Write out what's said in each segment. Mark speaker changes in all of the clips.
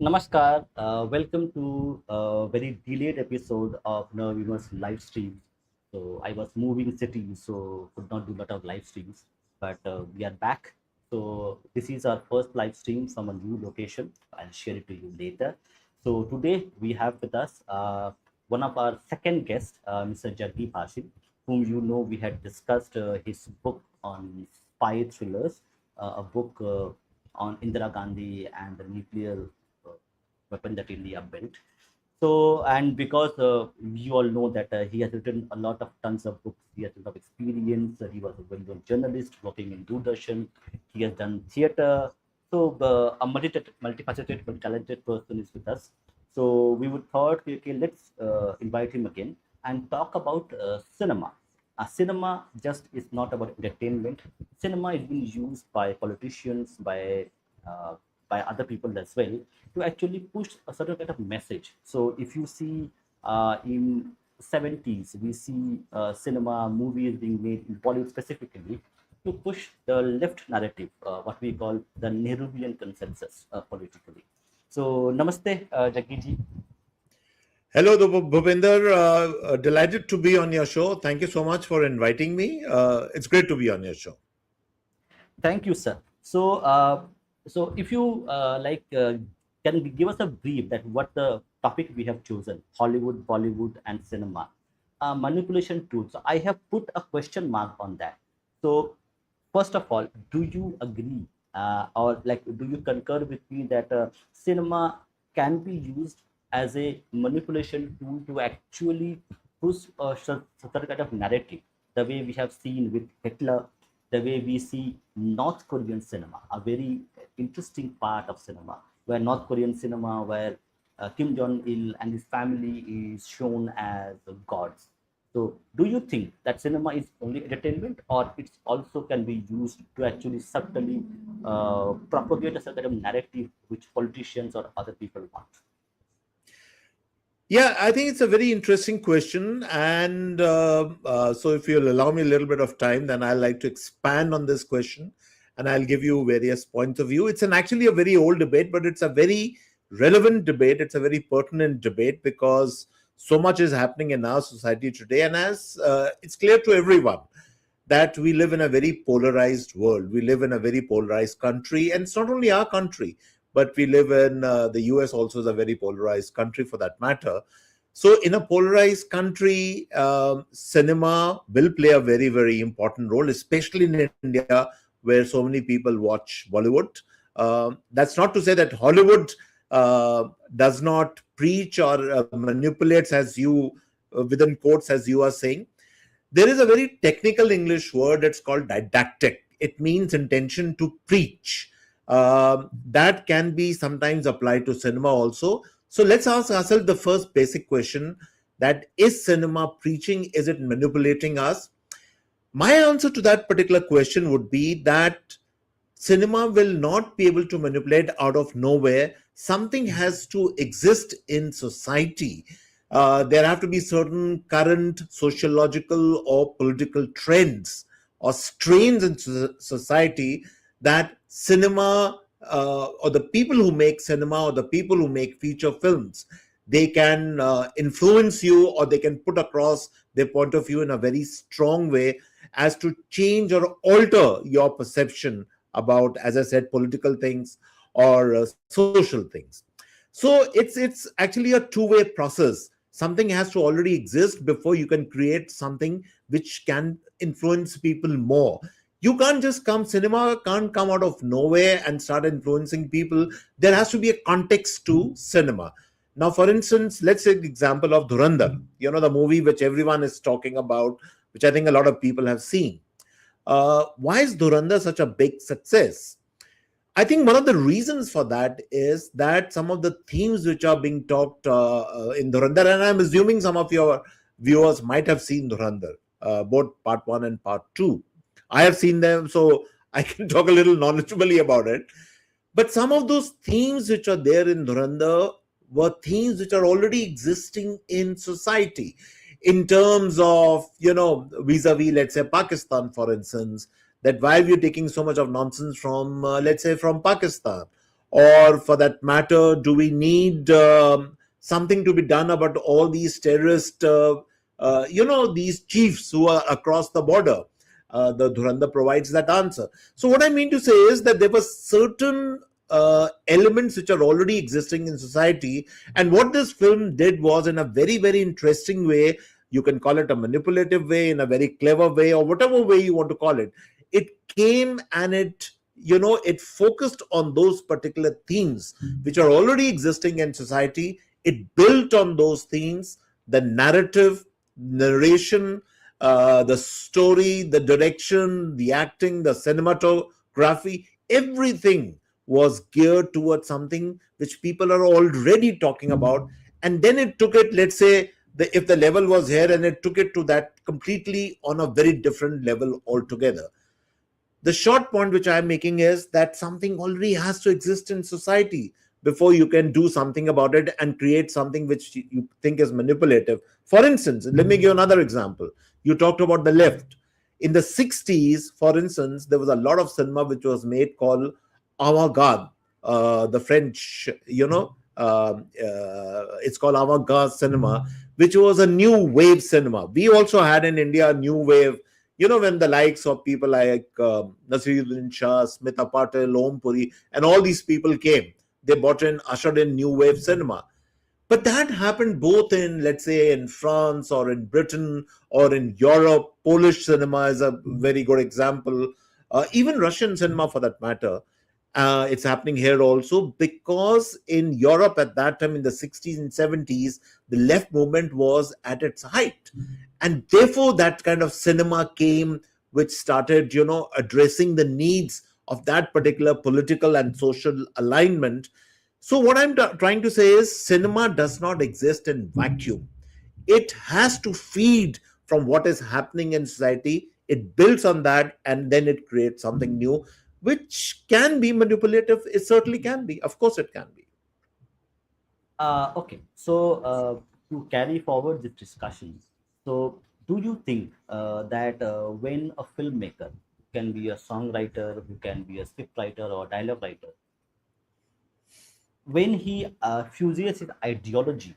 Speaker 1: Namaskar. Welcome to a very delayed episode of Nerviness live stream. So I was moving cities, so could not do a lot of live streams, but we are back. So this is our first live stream from a new location. I'll share it to you later. So today we have with us one of our second guests, Mr. Juggi Bhasin, whom you know we had discussed his book on spy thrillers, a book on Indira Gandhi and the nuclear uh, weapon that India built. So, and because you all know that he has written a lot of tons of books, he has a lot of experience. He was a well-known journalist working in Doordarshan. He has done theater. So, a multifaceted, multi-talented person is with us. So, we would thought, okay, let's invite him again and talk about cinema. Cinema just is not about entertainment. Cinema is being used by politicians, uh, by other people as well, to actually push a certain kind of message. So if you see in 70s, we see cinema movies being made in Bollywood specifically to push the left narrative, what we call the Nehruvian consensus politically. So namaste, Jaggi ji.
Speaker 2: Hello, Bhupinder. Delighted to be on your show. Thank you so much for inviting me. It's great to be on your show.
Speaker 1: Thank you, sir. So, so if you can give us a brief that what the topic we have chosen: Hollywood, Bollywood, and cinema, manipulation tools. So I have put a question mark on that. So, first of all, do you agree, or like, do you concur with me that cinema can be used as a manipulation tool to actually push a certain kind of narrative, the way we have seen with Hitler, the way we see North Korean cinema, a very interesting part of cinema, where North Korean cinema, where Kim Jong Il and his family is shown as gods. So, do you think that cinema is only entertainment, or it also can be used to actually subtly propagate a certain kind of narrative which politicians or other people want?
Speaker 2: Yeah, I think it's a very interesting question. And so, if you'll allow me a little bit of time, then I'd like to expand on this question and I'll give you various points of view. It's actually a very old debate, but it's a very relevant debate. It's a very pertinent debate because so much is happening in our society today. And as it's clear to everyone that we live in a very polarized world, we live in a very polarized country. And it's not only our country, but we live in the US also is a very polarized country for that matter. So in a polarized country, cinema will play a very, very important role, especially in India, where so many people watch Bollywood. That's not to say that Hollywood does not preach or manipulates, as you, within quotes, as you are saying. There is a very technical English word, it's called didactic. It means intention to preach. That can be sometimes applied to cinema also. So let's ask ourselves the first basic question, that is cinema preaching? Is it manipulating us? My answer to that particular question would be that cinema will not be able to manipulate out of nowhere. Something has to exist in society. There have to be certain current sociological or political trends or strains in society that cinema or the people who make cinema or the people who make feature films, they can influence you, or they can put across their point of view in a very strong way as to change or alter your perception about, as I said, political things or social things. So it's actually a two-way process. Something has to already exist before you can create something which can influence people more. You can't just come, cinema can't come out of nowhere and start influencing people. There has to be a context to cinema. Now, for instance, let's take the example of Dhurandhar, the movie which everyone is talking about, which I think a lot of people have seen. Why is Dhurandhar such a big success? I think one of the reasons for that is that some of the themes which are being talked in Dhurandhar, and I'm assuming some of your viewers might have seen Dhurandhar, both part one and part two. I have seen them, so I can talk a little knowledgeably about it. But some of those themes which are there in Dhurandhar were themes which are already existing in society in terms of, vis-a-vis, let's say, Pakistan, for instance, that why we're taking so much of nonsense from, let's say, from Pakistan, Or for that matter, do we need something to be done about all these terrorist, these chiefs who are across the border? The Dhurandhar provides that answer. So what I mean to say is that there were certain elements which are already existing in society, and what this film did was, in a very, very interesting way, you can call it a manipulative way, in a very clever way, or whatever way you want to call it, it came and it focused on those particular themes which are already existing in society. It built on those themes, the narrative, narration, the story, the direction, the acting, the cinematography, everything was geared towards something which people are already talking about. And then it took it, let's say, if the level was here, and it took it to that completely on a very different level altogether. The short point which I'm making is that something already has to exist in society before you can do something about it and create something which you think is manipulative. For instance, let me give another example. You talked about the left. In the 60s, for instance, there was a lot of cinema which was made called avant-garde, the French, it's called avant-garde cinema, which was a new wave cinema. We also had in India a new wave, when the likes of people like Nasiruddin Shah, Smita Patel, Om Puri, and all these people came. They ushered in new wave cinema. But that happened both in, let's say, in France or in Britain or in Europe. Polish cinema is a very good example. Even Russian cinema, for that matter. It's happening here also, because in Europe at that time, in the 60s and 70s, the left movement was at its height. And therefore, that kind of cinema came, which started, addressing the needs of that particular political and social alignment. So what I'm trying to say is, cinema does not exist in vacuum. It has to feed from what is happening in society. It builds on that, and then it creates something new, which can be manipulative. It certainly can be. Of course, it can be.
Speaker 1: Okay, so to carry forward this discussion, so do you think that when a filmmaker can be a songwriter, who can be a script writer or dialogue writer, when he fuses his ideology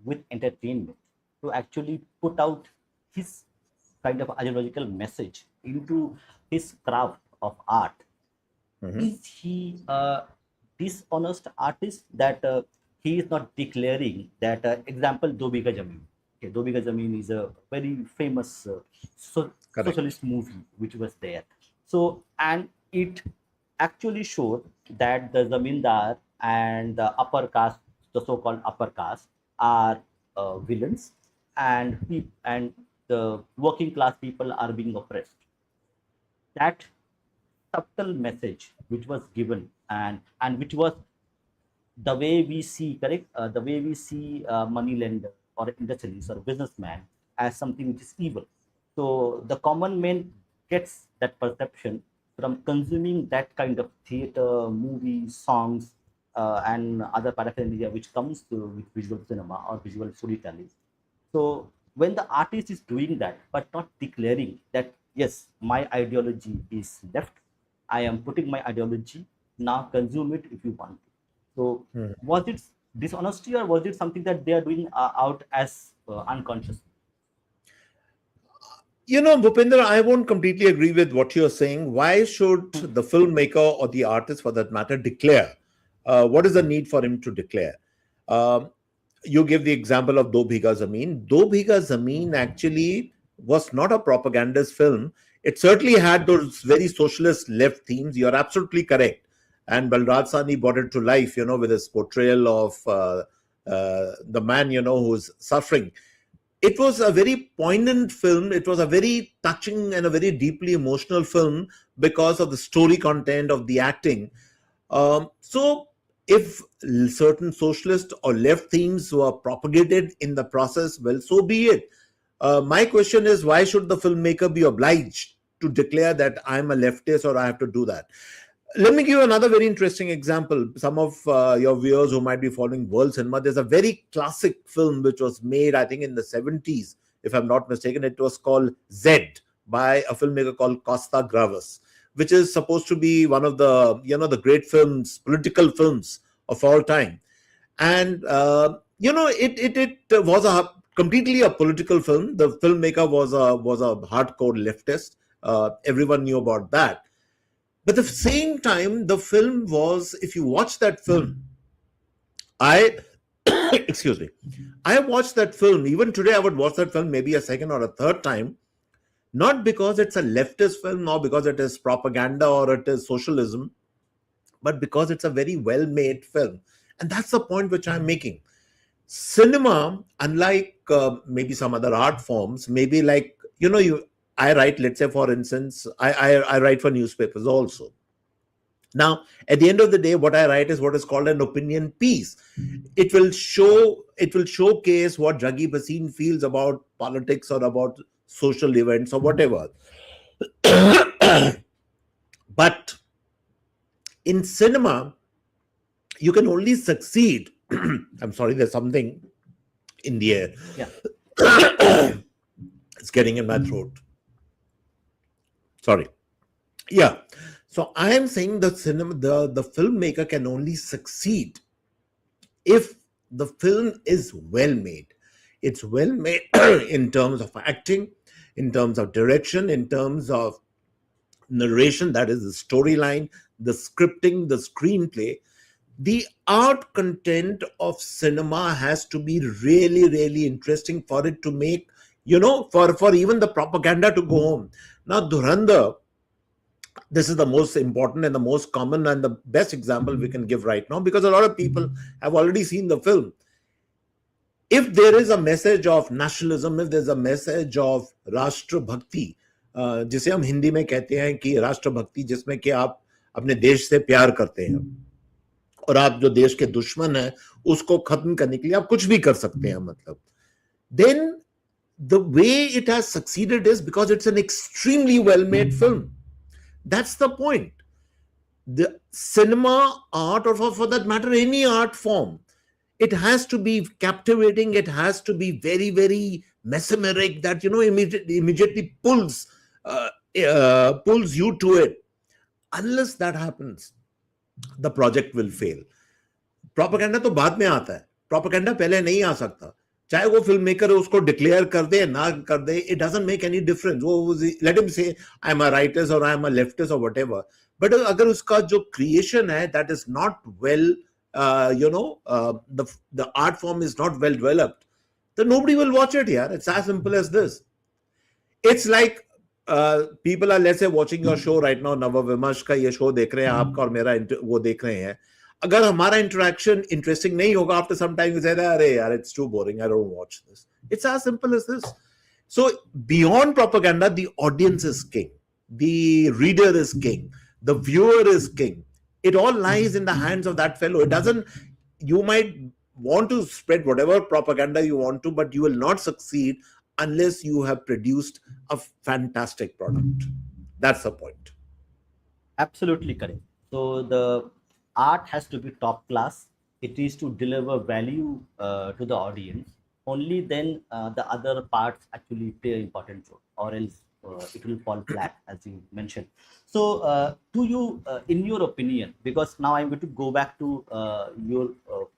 Speaker 1: with entertainment to actually put out his kind of ideological message into his craft of art,
Speaker 2: Mhm.
Speaker 1: is he a dishonest artist that he is not declaring that example Do Biga Zameen. Okay, Do Biga Zameen is a very famous
Speaker 2: Correct.
Speaker 1: socialist movie which was there. So and it actually showed that the zamindar and the upper caste, the so-called upper caste, are villains, and and the working class people are being oppressed. That subtle message which was given, and which was the way we see, correct, the way we see money lender or industrialist or businessman as something which is evil. So the common man gets that perception from consuming that kind of theater, movies, songs, and other paraphernalia which comes to with visual cinema or visual storytelling. So when the artist is doing that, but not declaring that, yes, my ideology is left, I am putting my ideology, now consume it if you want to. So was it dishonesty, or was it something that they are doing out as unconscious?
Speaker 2: Bhupender, I won't completely agree with what you're saying. Why should the filmmaker or the artist, for that matter, declare? What is the need for him to declare? Um, you give the example of Do Bhiga Zameen. Do Bhiga Zameen actually was not a propagandist film. It certainly had those very socialist left themes. You're absolutely correct. And Balraj Sani brought it to life, with his portrayal of the man, who's suffering. It was a very poignant film. It was a very touching and a very deeply emotional film because of the story content of the acting. So, if certain socialist or left themes were propagated in the process, well, so be it. My question is, why should the filmmaker be obliged to declare that I'm a leftist or I have to do that? Let me give you another very interesting example. Some of your viewers who might be following world cinema, there's a very classic film which was made, I think, in the 70s, if I'm not mistaken. It was called Z, by a filmmaker called Costa Gravas, which is supposed to be one of the the great films, political films of all time. And it was a completely a political film. The filmmaker was a hardcore leftist. Everyone knew about that. But at the same time, the film was, if you watch that film, I excuse me, I watched that film. Even today, I would watch that film maybe a second or a third time, not because it's a leftist film, nor because it is propaganda or it is socialism, but because it's a very well made film. And that's the point which I'm making. Cinema, unlike maybe some other art forms, maybe like, I write, let's say, for instance, I write for newspapers also. Now, at the end of the day, what I write is what is called an opinion piece. It will showcase what Juggi Bhasin feels about politics or about social events or whatever. But in cinema, you can only succeed. I'm sorry, there's something in the air.
Speaker 1: Yeah.
Speaker 2: It's getting in my throat. Sorry. Yeah. So I am saying the filmmaker can only succeed if the film is well made. It's well made in terms of acting, in terms of direction, in terms of narration, that is the storyline, the scripting, the screenplay. The art content of cinema has to be really, really interesting for it to make, for even the propaganda to go home. Now, Dhurandhar, this is the most important and the most common and the best example we can give right now, because a lot of people have already seen the film. If there is a message of nationalism, if there's a message of राष्ट्र भक्ति, जिसे हम हिंदी में कहते हैं कि राष्ट्र भक्ति, जिसमें कि आप अपने देश से प्यार करते हैं और आप जो देश के दुश्मन हैं उसको खत्म करने के लिए आप कुछ भी कर सकते हैं, मतलब, then the way it has succeeded is because it's an extremely well made film. That's the point. The cinema, art, or for that matter any art form, it has to be captivating. It has to be very, very mesmeric, that immediately pulls you to it. Unless that happens, the project will fail. Propaganda तो बाद में आता है, propaganda पहले नहीं आ सकता. चाहे वो फिल्म मेकर उसको डिक्लेयर कर दे ना कर दे, it doesn't make any difference. वो let him say I'm a rightist or I'm a leftist or whatever. But अगर उसका जो creation है, that is not well, the art form is not well developed, then nobody will watch it. Yeah, it's as simple as this. It's like people are, let's say, watching your show right now, नवविमर्श का ये show देख रहे हैं, आपका और मेरा वो देख रहे हैं. अगर हमारा interaction interesting नहीं होगा, after some time you say, अरे यार, it's too boring, I don't watch this. It's as simple as this. So beyond propaganda, the audience is king, the reader is king, the viewer is king. It all lies in the hands of that fellow. It doesn't. You might want to spread whatever propaganda you want to, but you will not succeed unless you have produced a fantastic product. That's the point.
Speaker 1: Absolutely correct. So the art has to be top class. It is to deliver value to the audience. Only then the other parts actually play an important role, or else it will fall flat, as you mentioned. So, do you, in your opinion, because now I'm going to go back to your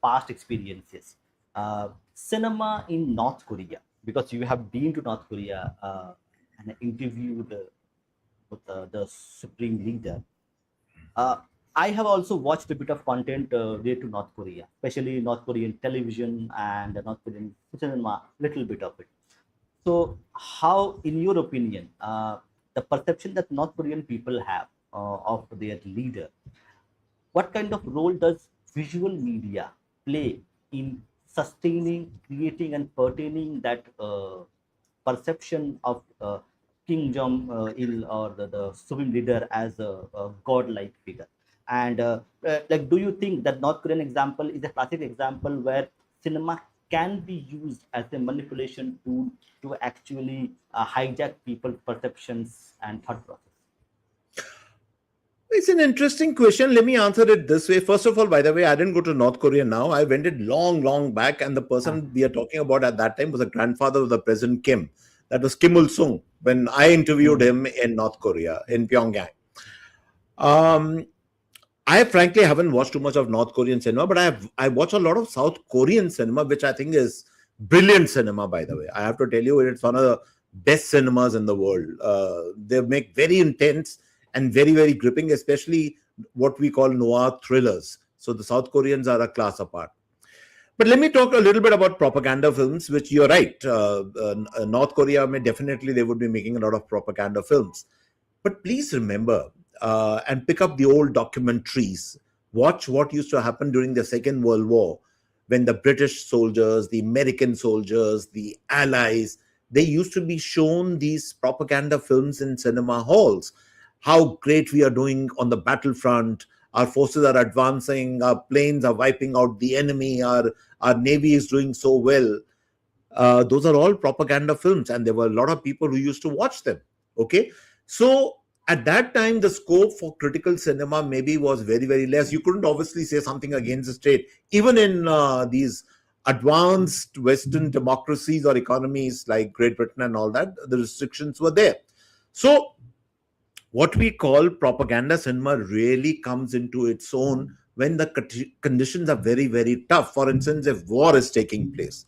Speaker 1: past experiences, cinema in North Korea, because you have been to North Korea and interviewed with the supreme leader. I have also watched a bit of content related to North Korea, especially North Korean television and North Korean cinema, little bit of it. So, how, in your opinion, the perception that North Korean people have of their leader, what kind of role does visual media play in sustaining, creating, and pertaining that perception of King Jong Il, or the supreme leader, as a godlike figure? And like, do you think that North Korean example is a classic example where cinema can be used as a manipulation tool to actually hijack people's perceptions and thought process?
Speaker 2: It's an interesting question. Let me answer it this way. First of all, by the way, I didn't go to North Korea now. I went it long, long back. And the person we are talking about at that time was a grandfather of the President Kim. That was Kim Il Sung, when I interviewed him in North Korea, in Pyongyang. Um, I frankly haven't watched too much of North Korean cinema, but I watch a lot of South Korean cinema, which I think is brilliant cinema. By the way, I have to tell you, it's one of the best cinemas in the world. They make very intense and very gripping, especially what we call noir thrillers. So the South Koreans are a class apart. But let me talk a little bit about propaganda films, which you're right. North Korea may definitely they would be making a lot of propaganda films. But please remember and pick up the old documentaries. Watch what used to happen during the Second World War when the British soldiers, the American soldiers, the Allies, they used to be shown these propaganda films in cinema halls. How great we are doing on the battlefront. Our forces are advancing. Our planes are wiping out the enemy. Our navy is doing so well. Those are all propaganda films, and there were a lot of people who used to watch them. Okay, so at that time, the scope for critical cinema maybe was very less. You couldn't obviously say something against the state, even in these advanced Western democracies or economies like Great Britain and all that. The restrictions were there. So what we call propaganda cinema really comes into its own when the conditions are very tough. For instance, if war is taking place.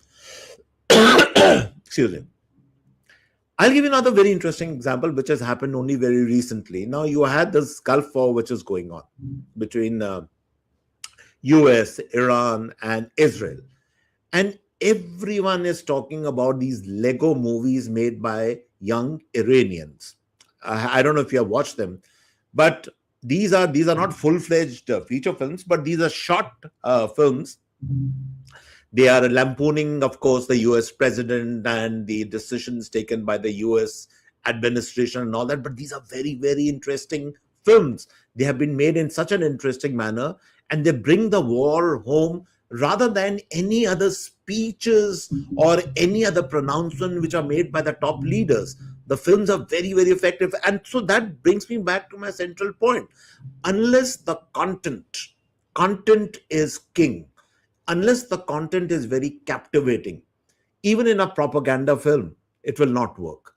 Speaker 2: Excuse me. I'll give you another very interesting example, which has happened only very recently. Now, you had this Gulf War, which is going on between US, Iran, and Israel. And everyone is talking about these Lego movies made by young Iranians. I don't know if you have watched them, but these are not full-fledged feature films, but these are short films. They are lampooning, of course, the US president and the decisions taken by the US administration and all that. But these are very interesting films. They have been made in such an interesting manner, and they bring the war home rather than any other speeches or any other pronouncement which are made by the top leaders. The films are very effective. And so that brings me back to my central point. Unless the content is king, unless the content is very captivating, even in a propaganda film, it will not work.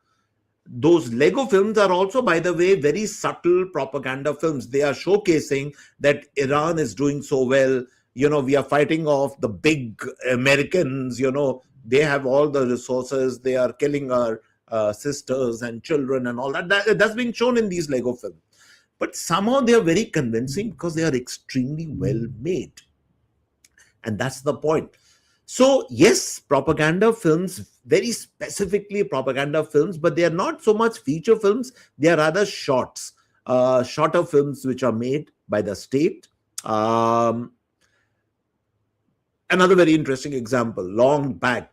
Speaker 2: Those Lego films are also, by the way, very subtle propaganda films. They are showcasing that Iran is doing so well. We are fighting off the big Americans. They have all the resources. They are killing our sisters and children and all that. That's being shown in these Lego films. But somehow they are very convincing because they are extremely well made. And that's the point. So yes, propaganda films, very specifically propaganda films, but they are not so much feature films. They are rather shorter films which are made by the state. Another very interesting example, long back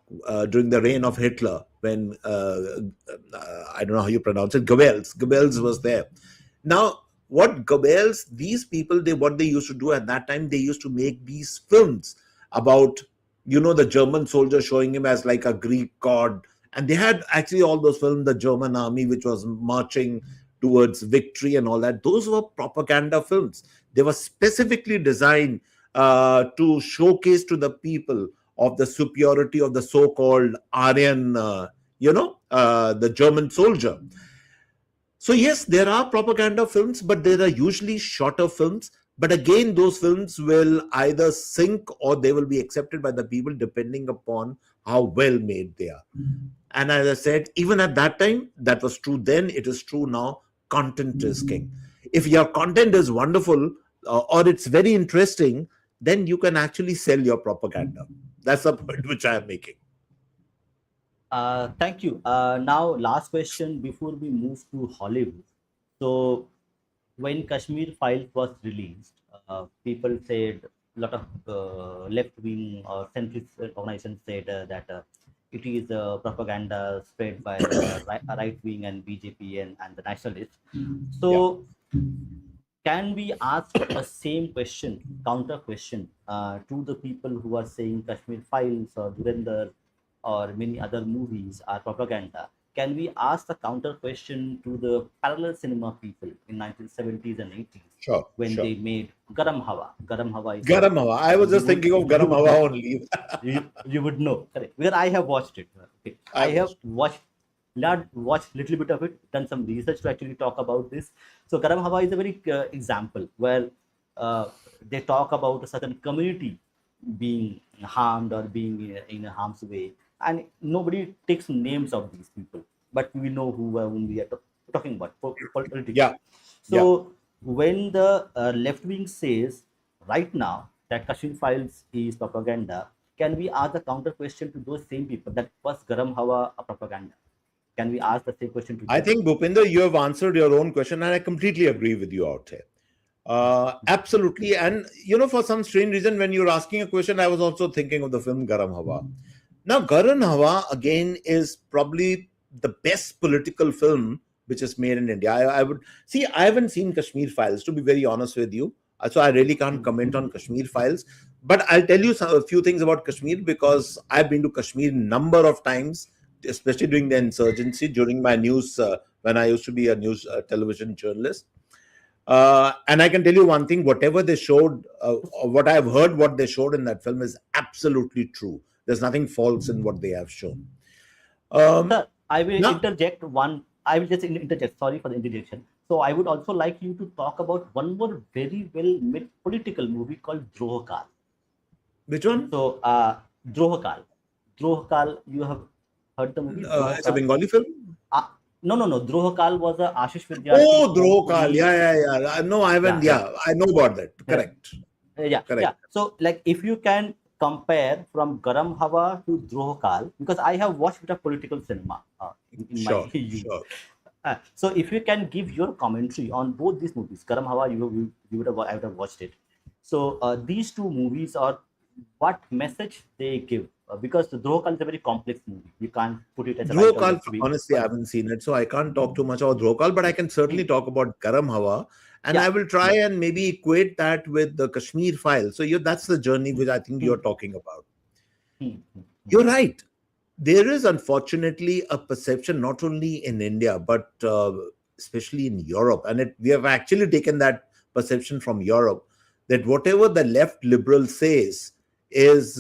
Speaker 2: during the reign of Hitler, when I don't know how you pronounce it, Goebbels was there. Now, what Goebbels, these people, what they used to do at that time, they used to make these films about, the German soldier showing him as like a Greek god. And they had actually all those films, the German army, which was marching towards victory and all that. Those were propaganda films. They were specifically designed to showcase to the people of the superiority of the so-called Aryan, the German soldier. So yes, there are propaganda films, but there are usually shorter films. But again, those films will either sink or they will be accepted by the people depending upon how well made they are. And as I said, even at that time, that was true then, it is true now, content is king. If your content is wonderful or it's very interesting, then you can actually sell your propaganda. That's the point which I am making.
Speaker 1: Thank you. Now, last question before we move to Hollywood. So, when Kashmir Files was released, people said a lot of left-wing or centrist organizations said that it is propaganda spread by the right-wing and BJP and the nationalists. So, can we ask a same question, counter question, to the people who are saying Kashmir Files or Dhurandhar or many other movies are propaganda? Can we ask the counter question to the parallel cinema people in 1970s and 80s when
Speaker 2: Sure.
Speaker 1: they made Garam Hawa? Garam Hawa is
Speaker 2: Garam Hawa. I was
Speaker 1: you
Speaker 2: just
Speaker 1: would
Speaker 2: thinking of Garam Hawa only.
Speaker 1: you would know, correct? Because I have watched it. Okay.
Speaker 2: I
Speaker 1: I have
Speaker 2: watched.
Speaker 1: watched Lad watched little bit of it, done some research to actually talk about this. So Garam Hawa is a very example where uh, they talk about a certain community being harmed or being in a harm's way, and nobody takes names of these people, but we know whom we are talking about politically.
Speaker 2: Yeah, yeah.
Speaker 1: So when the left wing says right now that Kashmir Files is propaganda, can we ask the counter question to those same people that was Garam Hawa a propaganda? Can we ask the same question to
Speaker 2: I
Speaker 1: them?
Speaker 2: think, Bhupinder, you have answered your own question, and I completely agree with you out here. Absolutely. And, for some strange reason, when you're asking a question, I was also thinking of the film Garam Hawa. Now, Garam Hawa, again, is probably the best political film which is made in India. I would see, I haven't seen Kashmir Files, to be very honest with you. So I really can't comment on Kashmir Files. But I'll tell you a few things about Kashmir because I've been to Kashmir a number of times, especially during the insurgency, during my news, when I used to be a news television journalist. And I can tell you one thing: whatever they showed, or what I've heard, what they showed in that film is absolutely true. There's nothing false in what they have shown. Um,
Speaker 1: Sir, I will
Speaker 2: now,
Speaker 1: interject one. I will just interject. Sorry for the interjection. So I would also like you to talk about one more very well made political movie called Drohakal.
Speaker 2: which one?
Speaker 1: So Drohakal, Drohakal, you have heard the movie
Speaker 2: It's a
Speaker 1: Drohakal?
Speaker 2: Bengali film.
Speaker 1: Uh, no, no, no. Drohakal was a Ashish Vidyarthi
Speaker 2: Oh, Drokal.
Speaker 1: movie.
Speaker 2: Yeah, yeah, yeah. No, I haven't.
Speaker 1: Yeah, yeah.
Speaker 2: Yeah, I know about that.
Speaker 1: Yeah,
Speaker 2: Correct.
Speaker 1: yeah,
Speaker 2: Correct.
Speaker 1: yeah. So, like, if you can compare from Garam Hawa to Drohakal, because I have watched bit of political cinema in my
Speaker 2: Sure,
Speaker 1: youth.
Speaker 2: sure.
Speaker 1: So, if you can give your commentary on both these movies, Garam Hawa, you would have I would have watched it. So, these two movies are what message they give, because the Drohakal is a very complex movie. You can't put it as a right or
Speaker 2: Drokal,
Speaker 1: left wing,
Speaker 2: honestly, I
Speaker 1: but
Speaker 2: haven't seen it, so I can't talk too much about Drokal, but I can certainly
Speaker 1: mm,
Speaker 2: talk about Garam Hawa, and
Speaker 1: yeah,
Speaker 2: I will try
Speaker 1: yeah.
Speaker 2: and maybe equate that with the Kashmir file. So that's the journey which I think you're
Speaker 1: Mm,
Speaker 2: talking about.
Speaker 1: mm, mm, mm,
Speaker 2: You're right. There is unfortunately a perception not only in India but especially in Europe, and we have actually taken that perception from Europe that whatever the left liberal says is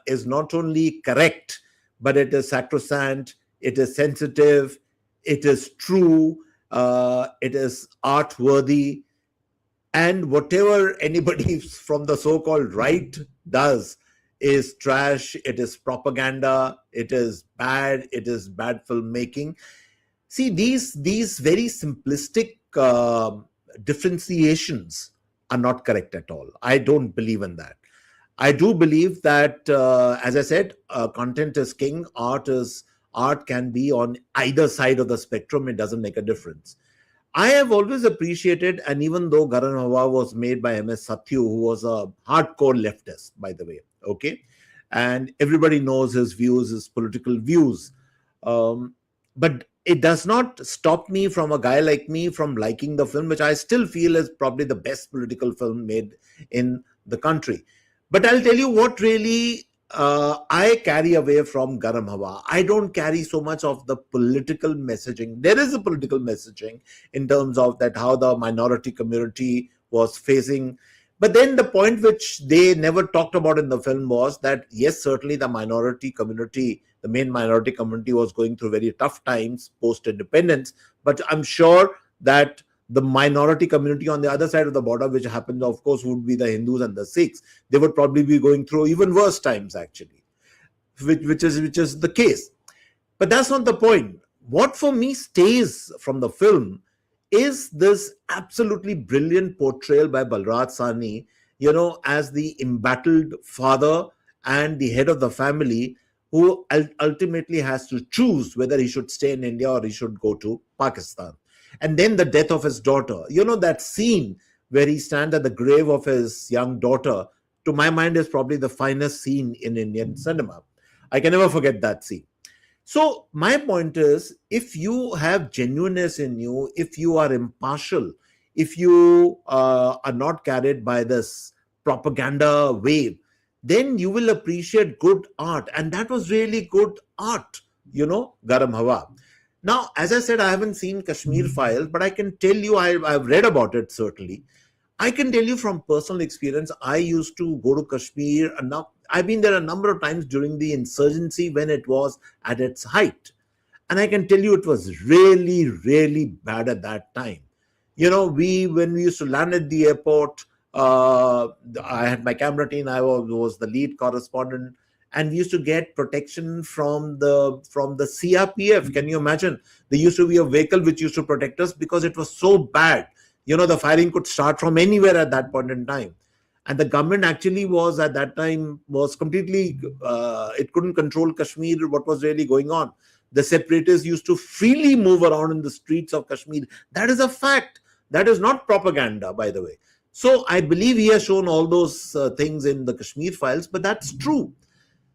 Speaker 2: is not only correct, but it is sacrosanct, it is sensitive, it is true, it is art worthy, and whatever anybody from the so-called right does is trash, it is propaganda, it is bad filmmaking. See, these very simplistic differentiations are not correct at all. I don't believe in that. I do believe that, as I said, content is king. Art can be on either side of the spectrum. It doesn't make a difference. I have always appreciated, and even though Garan Hawa was made by MS Satyu, who was a hardcore leftist, by the way, okay, and everybody knows his views, his political views, um, but it does not stop me from a guy like me from liking the film, which I still feel is probably the best political film made in the country. But I'll tell you what really I carry away from Garam Hawa. I don't carry so much of the political messaging. There is a political messaging in terms of that how the minority community was facing. But then the point which they never talked about in the film was that yes, certainly the minority community, the main minority community was going through very tough times post independence. But I'm sure that the minority community on the other side of the border, which happens, of course, would be the Hindus and the Sikhs, they would probably be going through even worse times, actually, which is the case. But that's not the point. What for me stays from the film is this absolutely brilliant portrayal by Balraj Sani, as the embattled father and the head of the family who ultimately has to choose whether he should stay in India or he should go to Pakistan. And then the death of his daughter. That scene where he stands at the grave of his young daughter, to my mind, is probably the finest scene in Indian cinema. I can never forget that scene. So, my point is if you have genuineness in you, if you are impartial, if you are not carried by this propaganda wave, then you will appreciate good art. And that was really good art, Garam Hawa. Now, as I said, I haven't seen Kashmir Files, but I can tell you, I've read about it certainly. I can tell you from personal experience, I used to go to Kashmir, and now I've been there a number of times during the insurgency when it was at its height. And I can tell you it was really, really bad at that time. When we used to land at the airport, I had my camera team. I was the lead correspondent, and we used to get protection from the CRPF. Can you imagine? There used to be a vehicle which used to protect us because it was so bad. The firing could start from anywhere at that point in time, and the government actually was at that time was completely it couldn't control Kashmir. What was really going on? The separatists used to freely move around in the streets of Kashmir. That is a fact. That is not propaganda, by the way. So I believe he has shown all those things in the Kashmir files, but that's true.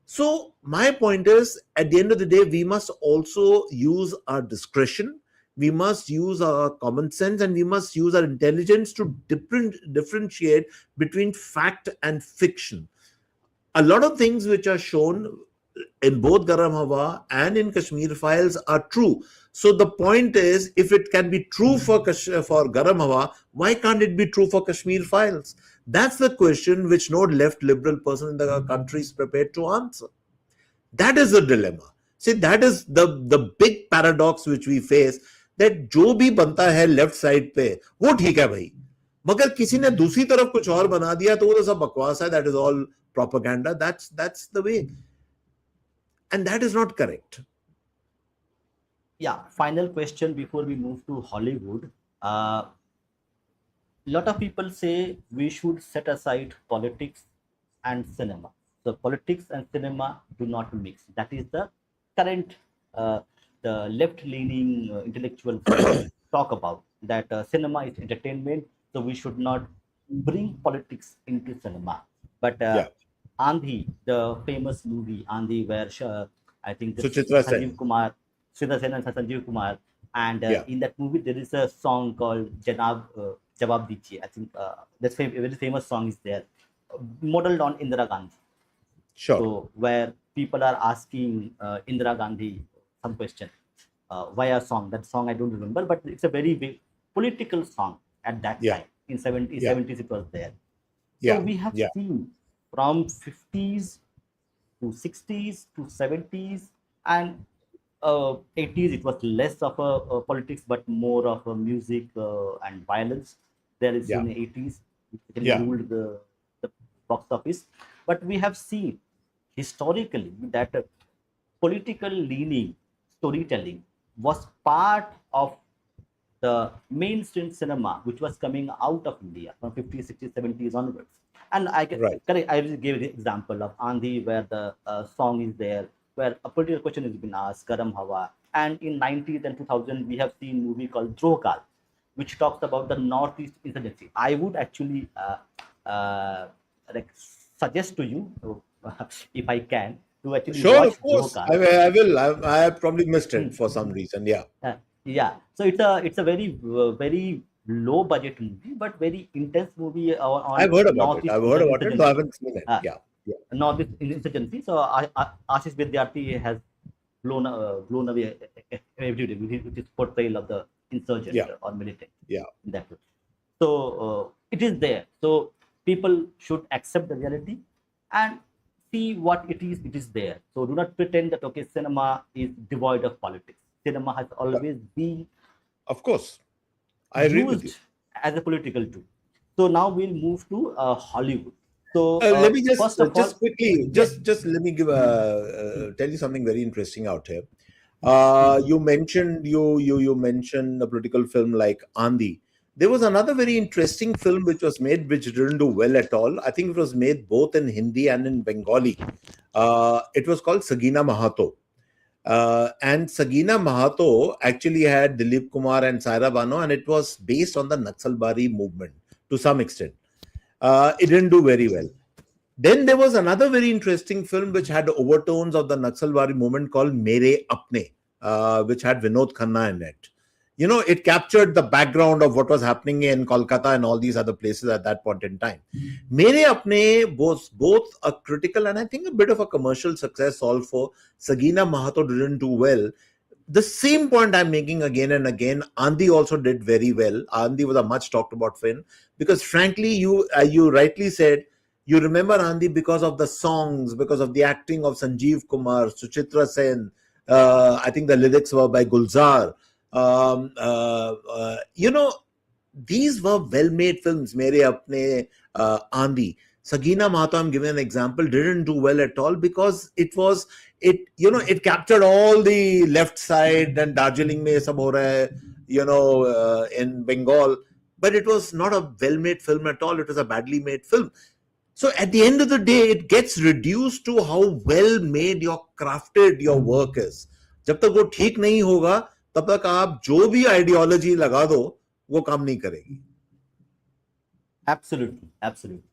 Speaker 2: So my point is, at the end of the day, we must also use our discretion. We must use our common sense, and we must use our intelligence to differentiate between fact and fiction. A lot of things which are shown in both Garam Hawa and in Kashmir files are true. So the point is, if it can be true for Garam Hawa, why can't it be true for Kashmir files? That's the question which no left liberal person in the country is prepared to answer. That is the dilemma. See, that is the big paradox which we face, that जो भी बनता है left side पे वो ठीक है भाई, मगर किसी ने दूसरी तरफ कुछ और बना दिया तो वो तो सब बकवास है. That is all propaganda. That's the way, and that is not correct.
Speaker 1: Yeah, final question before we move to Hollywood. Lot of people say we should set aside politics and cinema. So politics and cinema do not mix. That is the current the left-leaning intellectual talk about that cinema is entertainment, so we should not bring politics into cinema. But
Speaker 2: Yeah.
Speaker 1: Andhi, the famous movie Andhi, where I think this
Speaker 2: Suchitra Sen.
Speaker 1: Sanjeev Kumar, Sridhar Sen and Sanjeev Kumar, and
Speaker 2: Yeah.
Speaker 1: in that movie there is a song called Jawab Dijiye. I think that's a very famous song is there, modeled on Indira Gandhi.
Speaker 2: Sure.
Speaker 1: So where people are asking Indira Gandhi some question via song. That song I don't remember, but it's a very big political song at that
Speaker 2: Yeah.
Speaker 1: time. In 70s,
Speaker 2: Yeah.
Speaker 1: 70s it was there.
Speaker 2: Yeah.
Speaker 1: So we have
Speaker 2: Yeah.
Speaker 1: seen from 50s to 60s to 70s and 80s it was less of a politics but more of a music and violence. There is
Speaker 2: Yeah.
Speaker 1: in the 80s which really
Speaker 2: Yeah.
Speaker 1: ruled the box office. But we have seen historically that political leaning storytelling was part of the mainstream cinema which was coming out of India from 50s, 60s, 70s onwards. And
Speaker 2: Right.
Speaker 1: I will give the example of Andhi where the song is there, where a political question has been asked, Garam Hawa. And in 90s and 2000, we have seen a movie called Drohkal, which talks about the Northeast insurgency. I would actually like suggest to you, if I can, to actually
Speaker 2: Sure,
Speaker 1: watch
Speaker 2: of course.
Speaker 1: Drohkal.
Speaker 2: I will. I probably missed
Speaker 1: Hmm.
Speaker 2: it for some reason. Yeah.
Speaker 1: Yeah, so it's a very low budget movie, but very intense movie
Speaker 2: I've
Speaker 1: on
Speaker 2: heard about it.
Speaker 1: Northeast
Speaker 2: I've heard about it, though I
Speaker 1: insurgency.
Speaker 2: haven't seen it.
Speaker 1: Uh,
Speaker 2: Yeah. Yeah.
Speaker 1: Northeast insurgency. So Ashish Vidyarthi has blown away every day with his portrayal of the insurgent
Speaker 2: Yeah.
Speaker 1: or militant
Speaker 2: Yeah.
Speaker 1: in that way. So it is there. So people should accept the reality and see what it is. It is there. So do not pretend that okay, cinema is devoid of politics. Cinema has always been
Speaker 2: Of course. I agree with you.
Speaker 1: used as a political tool. So now we'll move to Hollywood. So
Speaker 2: Let me
Speaker 1: first of all,
Speaker 2: quickly
Speaker 1: yes,
Speaker 2: let me give tell you something very interesting out here. You mentioned a political film like Andhi. There was another very interesting film which was made which didn't do well at all. I think it was made both in Hindi and in Bengali. It was called Sagina Mahato. And Sagina Mahato actually had Dilip Kumar and Saira Bano, and it was based on the Naxalbari movement to some extent. It didn't do very well. Then there was another very interesting film which had overtones of the Naxalbari movement called Mere Apne, which had Vinod Khanna in it. It captured the background of what was happening in Kolkata and all these other places at that point in time. Mere Apne was both a critical and I think a bit of a commercial success also. Sagina Mahato didn't do well. The same point I'm making again and again, Andhi also did very well. Andhi was a much talked about film because frankly, you rightly said, you remember Andhi because of the songs, because of the acting of Sanjeev Kumar, Suchitra Sen, I think the lyrics were by Gulzar. You know, these were well-made films. Mere apne Andi, Sagina Mahto, I'm giving an example, didn't do well at all because it captured all the left side and Darjeeling mein sab ho raha hai, in Bengal, but it was not a well-made film at all. It was a badly made film. So at the end of the day, it gets reduced to how well made your crafted your work is. जब तक वो ठीक नहीं होगा तब तक आप जो भी आइडियोलॉजी लगा दो वो काम नहीं करेगी.
Speaker 1: Absolutely, absolutely.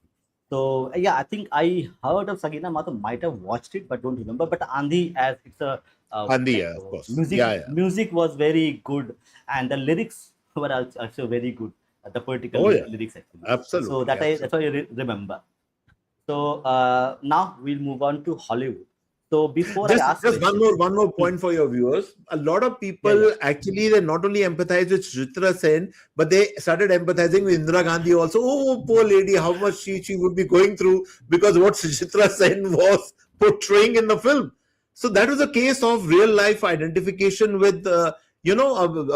Speaker 1: So yeah, I think I heard of Sagina Mato, might have watched it, but don't remember. But Andhi, as it's a
Speaker 2: Andi,
Speaker 1: like
Speaker 2: yeah, of course.
Speaker 1: music,
Speaker 2: Yeah, yeah.
Speaker 1: music was very good, and the lyrics were also very good. The political
Speaker 2: Oh, yeah.
Speaker 1: lyrics actually. So
Speaker 2: Absolutely.
Speaker 1: that's why I remember. So now we'll move on to Hollywood. So before I ask
Speaker 2: Just
Speaker 1: questions,
Speaker 2: one more point for your viewers. A lot of
Speaker 1: yeah,
Speaker 2: people
Speaker 1: yeah.
Speaker 2: actually they not only empathize with Chitra Sen, but they started empathizing with Indira Gandhi also. Oh, poor lady, how much she would be going through because what Chitra Sen was portraying in the film. So that was a case of real life identification with a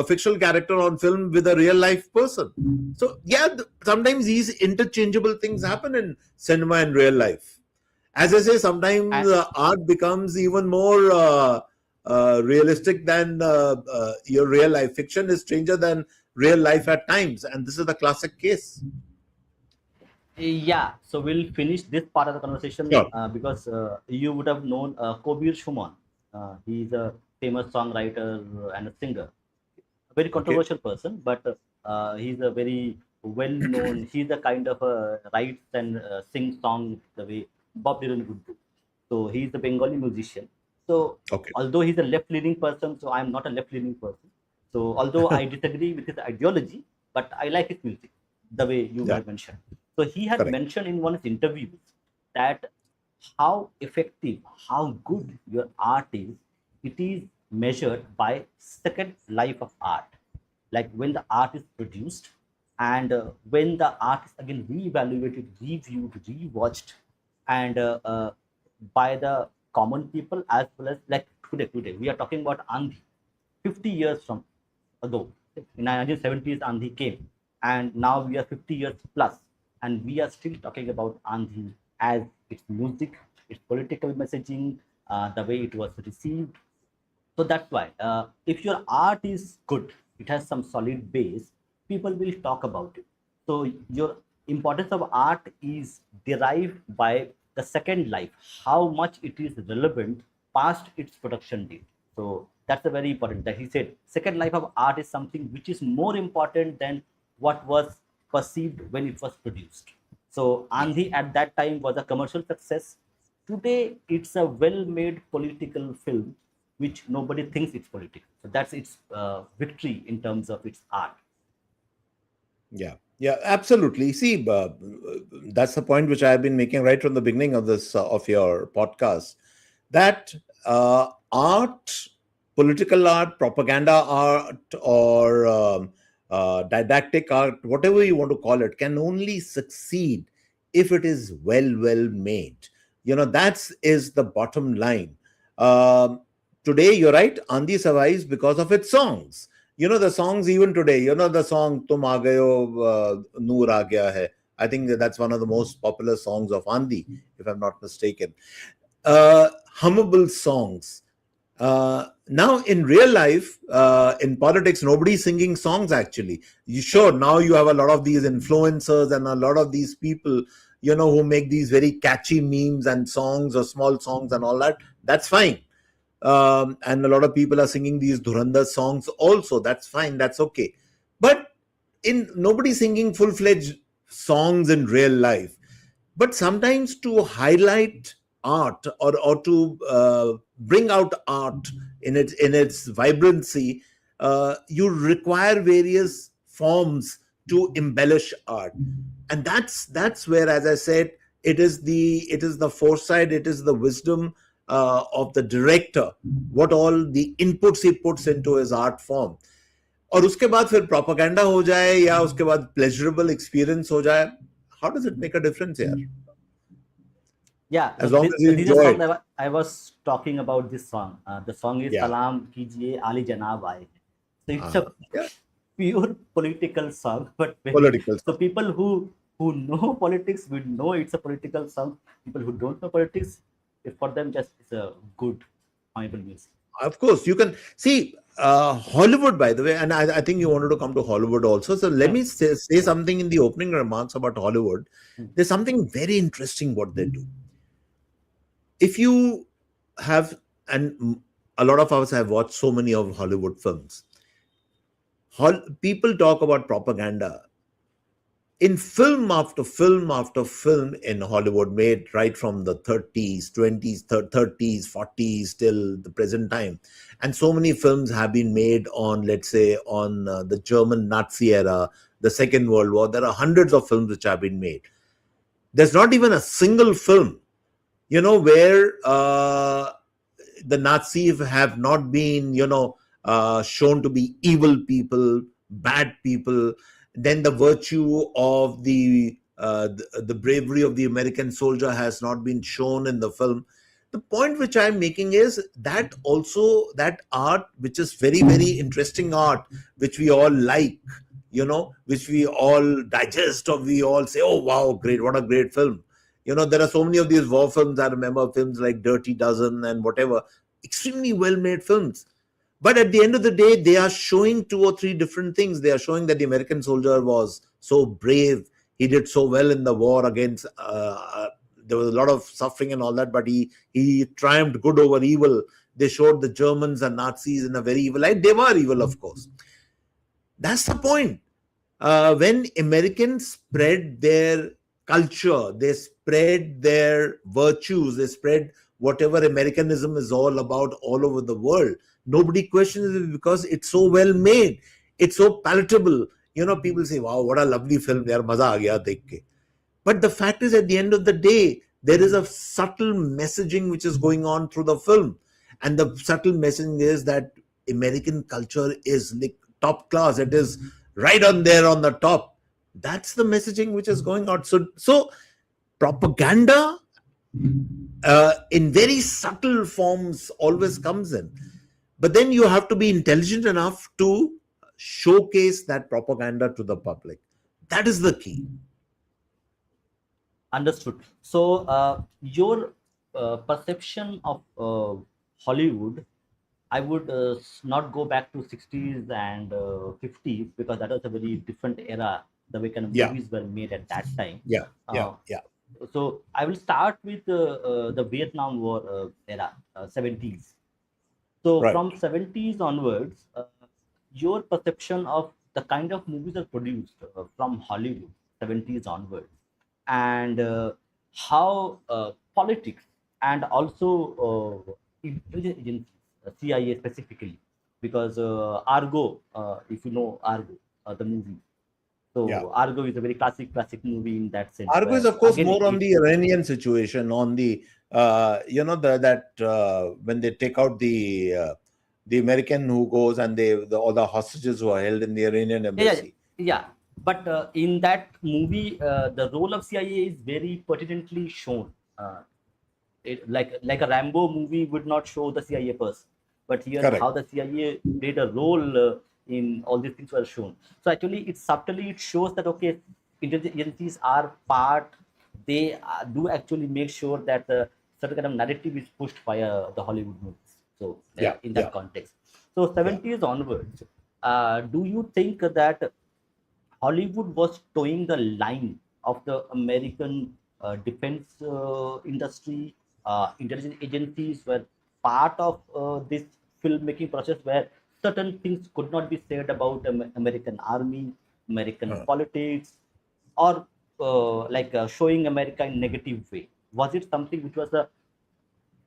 Speaker 2: fictional character on film with a real life person. So yeah, sometimes these interchangeable things happen in cinema and real life. As I say, sometimes
Speaker 1: And
Speaker 2: art becomes even more realistic than your real life. Fiction is stranger than real life at times, and this is the classic case.
Speaker 1: yeah, so we'll finish this part of the conversation
Speaker 2: Sure.
Speaker 1: because you would have known Kobir Shuman. He's a famous songwriter and a singer, a very
Speaker 2: Okay.
Speaker 1: controversial person, but he's a very well-known. He's a kind of writes and sings songs the way Bob Dylan would do. So he's a Bengali musician. So
Speaker 2: Okay.
Speaker 1: although he's a left-leaning person, so I'm not a left-leaning person. So although I disagree with his ideology, but I like his music, the way you
Speaker 2: Yeah.
Speaker 1: had mentioned. So he had
Speaker 2: Correct.
Speaker 1: mentioned in one of his interviews that how effective, how good your art is, it is measured by second life of art. Like when the art is produced and when the art is again reevaluated, reviewed, rewatched, and by the common people as well as like today. We are talking about Andhi. 50 years from ago, in 1970s, Andhi came, and now we are 50 years plus, and we are still talking about Andhi as its music, its political messaging, the way it was received. So that's why if your art is good, it has some solid base, people will talk about it. So your importance of art is derived by the second life, how much it is relevant past its production date. So that's a very important that he said second life of art is something which is more important than what was perceived when it was produced. So Andhi at that time was a commercial success. Today it's a well-made political film which nobody thinks it's political. So that's its victory in terms of its art.
Speaker 2: Yeah. Yeah. Absolutely. See, that's the point which I have been making right from the beginning of this of your podcast. That art, political art, propaganda art, or didactic art, whatever you want to call it, can only succeed if it is well made. That is the bottom line. Um, Today, you're right, Andi survives because of its songs. The songs even today. The song "Tum Aa Gayo, Noor Aa Gaya Hai." I think that's one of the most popular songs of Andi, if I'm not mistaken. Hummable songs. Now, in real life, in politics, nobody's singing songs actually. Sure, now you have a lot of these influencers and a lot of these people, who make these very catchy memes and songs or small songs and all that. That's fine. And a lot of people are singing these Dhurandhar songs also. That's fine. That's okay. But in nobody singing full-fledged songs in real life, but sometimes to highlight art or to bring out art in its vibrancy, you require various forms to embellish art, and that's where, as I said, it is the foresight, it is the wisdom of the director, what all the inputs he puts into his art form. और उसके बाद फिर propaganda हो जाए या उसके बाद pleasurable experience हो जाए, how does it make a difference here?
Speaker 1: Yeah,
Speaker 2: as long as you
Speaker 1: this is a
Speaker 2: enjoy
Speaker 1: song
Speaker 2: it.
Speaker 1: that I was talking about. This song, the song is
Speaker 2: Yeah.
Speaker 1: "Salam Kijiye Ali Janab Aaye." So it's a
Speaker 2: Yeah.
Speaker 1: pure political song, but very
Speaker 2: Political
Speaker 1: so
Speaker 2: song.
Speaker 1: people who know politics will know it's a political song. People who don't know politics, for them just it's a good, honorable music.
Speaker 2: Of course, you can see Hollywood, by the way, and I think you wanted to come to Hollywood also. So let
Speaker 1: Hmm,
Speaker 2: me say something in the opening remarks about Hollywood.
Speaker 1: hmm,
Speaker 2: There's something very interesting what they do. If you have, and a lot of us have watched so many of Hollywood films, people talk about propaganda. In film after film after film in Hollywood, made right from the 30s, 20s, 30s, 40s till the present time. And so many films have been made on, let's say, on the German Nazi era, the Second World War. There are hundreds of films which have been made. There's not even a single film, where the Nazis have not been, shown to be evil people, bad people. Then the virtue of the bravery of the American soldier has not been shown in the film. The point which I'm making is that also that art, which is very, very interesting art, which we all like, which we all digest, or we all say, oh, wow, great, what a great film. There are so many of these war films. I remember films like Dirty Dozen and whatever, extremely well made films. But at the end of the day, they are showing two or three different things. They are showing that the American soldier was so brave. He did so well in the war against. There was a lot of suffering and all that, but he triumphed good over evil. They showed the Germans and Nazis in a very evil light. They were evil, of course. That's the point. When Americans spread their culture, they spread their virtues, they spread whatever Americanism is all about all over the world. Nobody questions it because it's so well made, it's so palatable. People say, "Wow, what a lovely film! Yaar, maza aa gaya dekh ke." But the fact is, at the end of the day, there is a subtle messaging which is going on through the film, and the subtle messaging is that American culture is like top class. It is right on there on the top. That's the messaging which is going out. So propaganda in very subtle forms always comes in, but then you have to be intelligent enough to showcase that propaganda to the public. That is the key.
Speaker 1: understood. So your perception of Hollywood, I would not go back to 60s and 50s because that was a very different era. The way kind of
Speaker 2: Yeah,
Speaker 1: movies were made at that time.
Speaker 2: yeah, yeah,
Speaker 1: Uh,
Speaker 2: yeah.
Speaker 1: so I will start with the Vietnam War era, 70s. So
Speaker 2: Right.
Speaker 1: from 70s onwards, your perception of the kind of movies are produced from Hollywood 70s onwards, and how politics and also intelligence agencies, CIA specifically, because Argo, if you know Argo, the movie.
Speaker 2: Yeah.
Speaker 1: So Argo is a very classic movie in that sense,
Speaker 2: Argo is,
Speaker 1: where
Speaker 2: of course,
Speaker 1: again
Speaker 2: more on
Speaker 1: it
Speaker 2: the Iranian situation, on the that when they take out the American who goes, and all the hostages who are held in the Iranian
Speaker 1: yeah, yeah,
Speaker 2: embassy.
Speaker 1: yeah. But in that movie, the role of CIA is very pertinently shown. Like a Rambo movie would not show the CIA person, but here
Speaker 2: Correct.
Speaker 1: how the CIA played a role in all these things were shown. So actually, it subtly it shows that okay, intelligence agencies are part. They do actually make sure that certain kind of narrative is pushed by the Hollywood movies. So
Speaker 2: Yeah,
Speaker 1: in that
Speaker 2: yeah,
Speaker 1: context, so
Speaker 2: yeah.
Speaker 1: 70s onwards, do you think that Hollywood was towing the line of the American defense industry? Intelligence agencies were part of this filmmaking process where certain things could not be said about American army, American
Speaker 2: Uh,
Speaker 1: politics, or showing America in negative way. Was it something which was a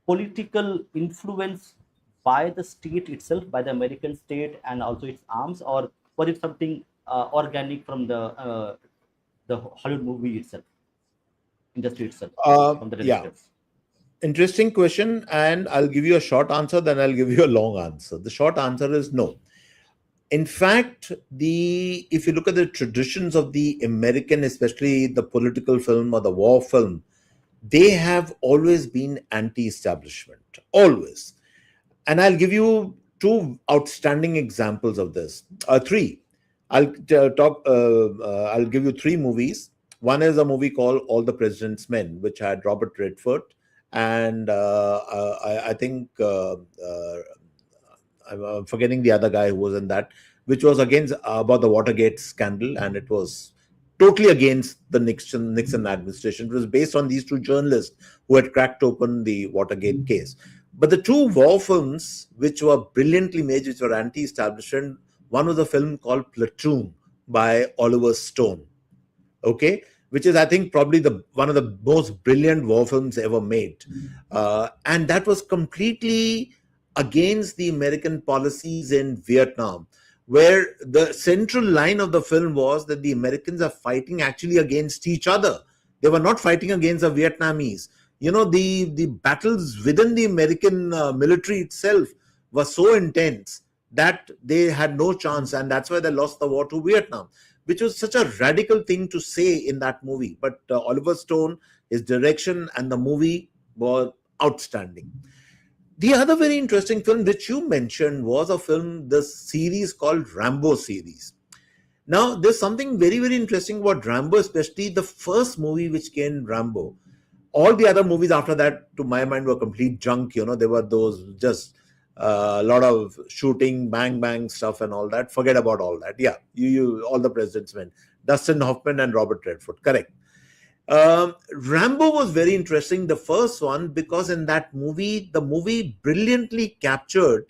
Speaker 1: political influence by the state itself, by the American state and also its arms, or was it something organic from the Hollywood movie itself, industry itself, from the
Speaker 2: yeah.
Speaker 1: directors?
Speaker 2: Interesting question, and I'll give you a short answer, then I'll give you a long answer. The short answer is no. In fact, the if you look at the traditions of the American, especially the political film or the war film, they have always been anti-establishment, always. And I'll give you two outstanding examples of this. Three. I'll give you three movies. One is a movie called All the President's Men, which had Robert Redford, and I think I'm forgetting the other guy who was in that, which was against about the Watergate scandal, and it was totally against the Nixon administration. It was based on these two journalists who had cracked open the Watergate case. But the two war films, which were brilliantly made, which were anti-establishment, one was a film called Platoon by Oliver Stone, okay, which is, I think, probably the one of the most brilliant war films ever made, and that was completely against the American policies in Vietnam, where the central line of the film was that the Americans are fighting actually against each other. They were not fighting against the Vietnamese. The battles within the American military itself were so intense that they had no chance, and that's why they lost the war to Vietnam, which was such a radical thing to say in that movie. But Oliver Stone, his direction and the movie were outstanding. The other very interesting film which you mentioned was a film, the series called Rambo series. Now, there's something very, very interesting about Rambo, especially the first movie which came, Rambo. All the other movies after that, to my mind, were complete junk. They were those just a lot of shooting, bang, bang stuff and all that. Forget about all that. Yeah, all the President's Men. Dustin Hoffman and Robert Redford. Correct. Rambo was very interesting, the first one, because in that movie, the movie brilliantly captured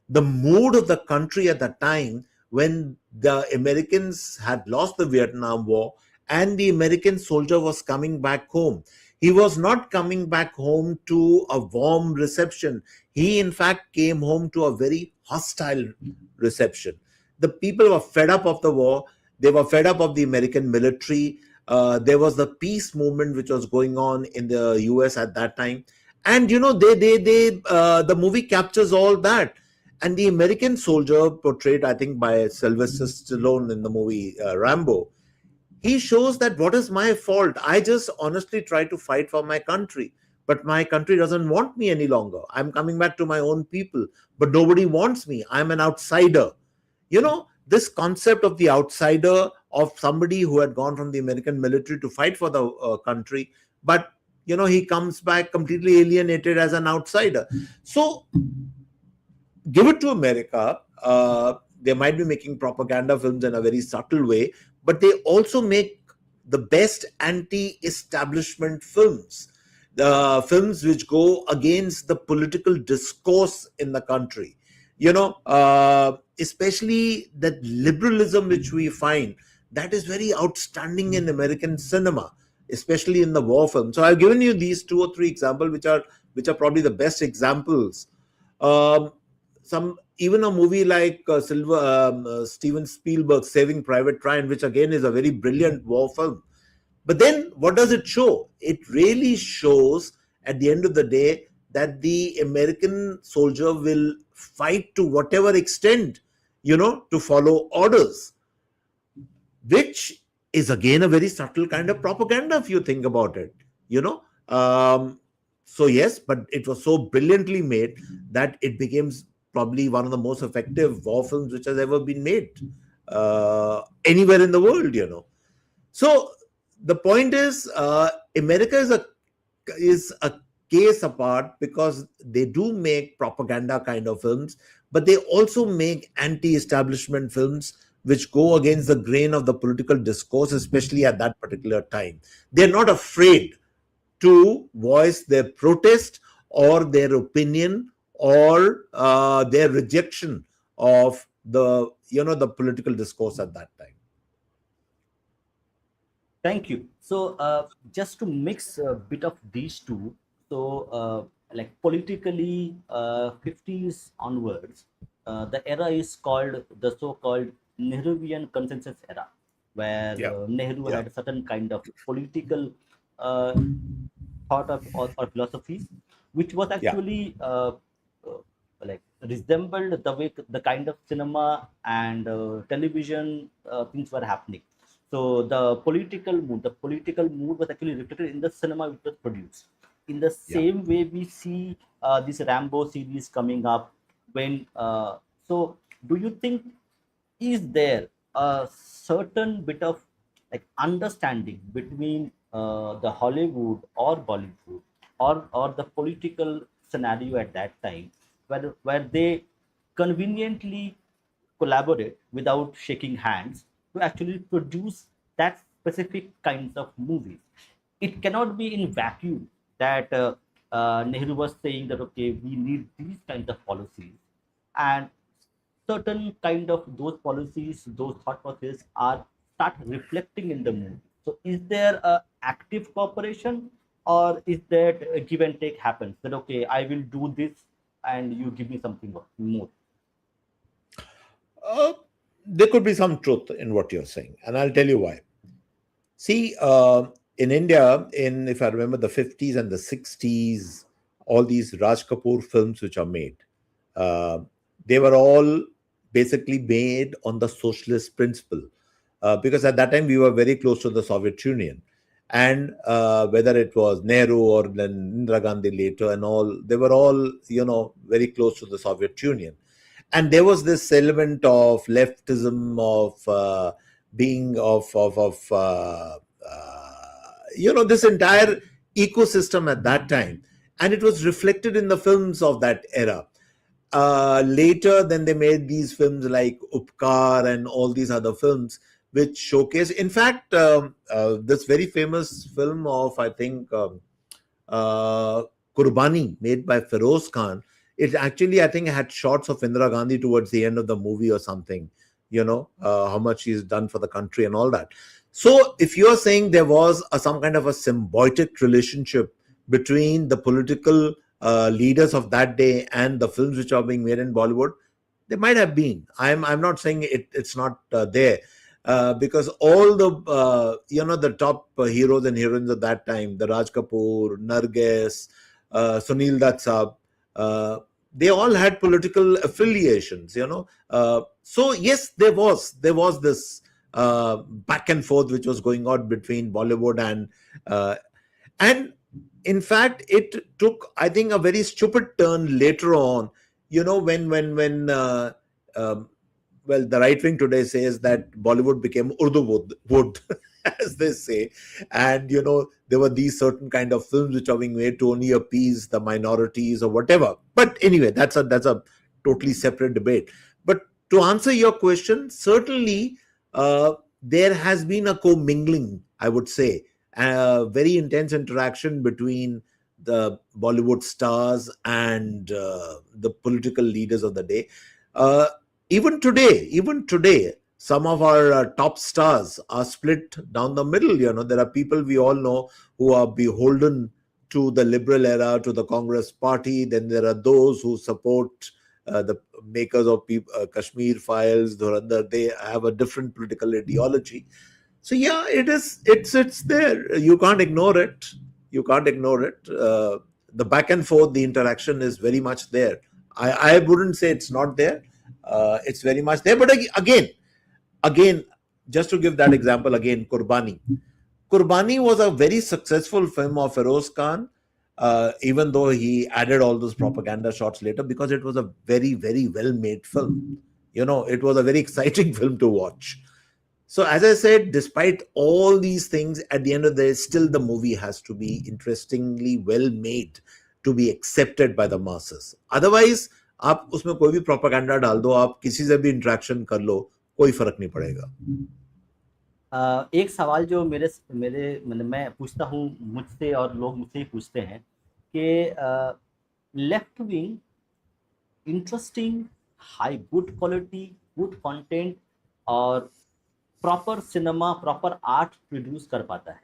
Speaker 2: the mood of the country at that time when the Americans had lost the Vietnam War and the American soldier was coming back home. He was not coming back home to a warm reception. He, in fact, came home to a very hostile reception. The people were fed up of the war. They were fed up of the American military. There was the peace movement which was going on in the US at that time, and the movie captures all that. And the American soldier, portrayed, I think, by Sylvester Stallone in the movie Rambo, he shows that what is my fault? I just honestly try to fight for my country, but my country doesn't want me any longer. I'm coming back to my own people, but nobody wants me. I'm an outsider. This concept of the outsider, of somebody who had gone from the American military to fight for the country, but he comes back completely alienated as an outsider. So give it to America. They might be making propaganda films in a very subtle way, but they also make the best anti-establishment films, the films which go against the political discourse in the country. Especially that liberalism which we find, that is very outstanding in American cinema, especially in the war film. So I've given you these two or three examples, which are probably the best examples. Um, some Even a movie like Steven Spielberg's Saving Private Ryan, which again is a very brilliant war film. But then what does it show? It really shows at the end of the day that the American soldier will fight to whatever extent, to follow orders, which is again a very subtle kind of propaganda if you think about it, you know. So yes, but it was so brilliantly made that it became probably one of the most effective war films which has ever been made anywhere in the world. So the point is, America is a case apart because they do make propaganda kind of films, but they also make anti-establishment films which go against the grain of the political discourse, especially at that particular time. They're not afraid to voice their protest or their opinion or their rejection of the political discourse at that time.
Speaker 1: Thank you. So, just to mix a bit of these two, so like politically, 50s onwards, the era is called the so-called Nehruvian consensus era, where
Speaker 2: Yeah,
Speaker 1: Nehru
Speaker 2: yeah,
Speaker 1: had a certain kind of political uh, thought of or philosophies, which was
Speaker 2: yeah,
Speaker 1: actually like resembled the way the kind of cinema and television things were happening. So the political mood was actually reflected in the cinema which was produced. In the
Speaker 2: Yeah.
Speaker 1: same way, we see this Rambo series coming up. When so, do you think is there a certain bit of like understanding between the Hollywood or Bollywood or the political scenario at that time, where they conveniently collaborate without shaking hands to actually produce that specific kinds of movies? It cannot be in vacuum that Nehru was saying that okay, we need these kinds of policies, and certain kind of those policies, those thought processes are start reflecting in the movie. So is there a active cooperation, or is that a give and take happens that okay, I will do this and you give me something more?
Speaker 2: Uh, there could be some truth in what you're saying, and I'll tell you why. See, in India, in if I remember the 50s and the 60s, all these Raj Kapoor films which are made, uh, they were all basically made on the socialist principle, because at that time we were very close to the Soviet Union, and whether it was Nehru or then Indira Gandhi later and all, they were all very close to the Soviet Union, and there was this element of leftism of being this entire ecosystem at that time, and it was reflected in the films of that era. Later, then they made these films like Upkar and all these other films which showcase. In fact, this very famous film of, I think, uh, Kurbani, made by Feroz Khan, it actually, I think, had shots of Indira Gandhi towards the end of the movie or something, how much she's done for the country and all that. So, if you're saying there was some kind of a symbiotic relationship between the political leaders of that day and the films which are being made in Bollywood, there might have been. I'm not saying it's not there, because all the the top heroes and heroines of that time, the Raj Kapoor, Nargis, Sunil Dutt Saab, they all had political affiliations. So yes, there was this back and forth which was going on between Bollywood and in fact it took, I think, a very stupid turn later on. When um, well, the right wing today says that Bollywood became Urdu wood, as they say, and there were these certain kind of films which are being made to only appease the minorities or whatever. But anyway, that's a totally separate debate. But to answer your question, certainly there has been a commingling, I would say, a very intense interaction between the Bollywood stars and the political leaders of the day. Uh, even today, some of our top stars are split down the middle. There are people we all know who are beholden to the liberal era, to the Congress party. Then there are those who support the makers of Kashmir Files, Dhurandhar. They have a different political ideology. So yeah, it's there. You can't ignore it. The back and forth, the interaction is very much there. I wouldn't say it's not there. It's very much there. But again, just to give that example again, Kurbani was a very successful film of Feroz Khan, even though he added all those propaganda shots later, because it was a very, very well made film. It was a very exciting film to watch. So, as I said, despite all these things, at the end of the day, still the movie has to be interestingly well made to be accepted by the masses. Otherwise, आप उसमें कोई भी propaganda डाल दो, आप किसी से भी इंटरेक्शन कर लो, कोई फर्क नहीं पड़ेगा.
Speaker 1: एक सवाल जो मेरे मेरे मतलब मैं पूछता हूँ मुझसे, और लोग मुझसे ही पूछते हैं कि left wing interesting, high good quality, good content और proper cinema, proper art produce कर पाता है,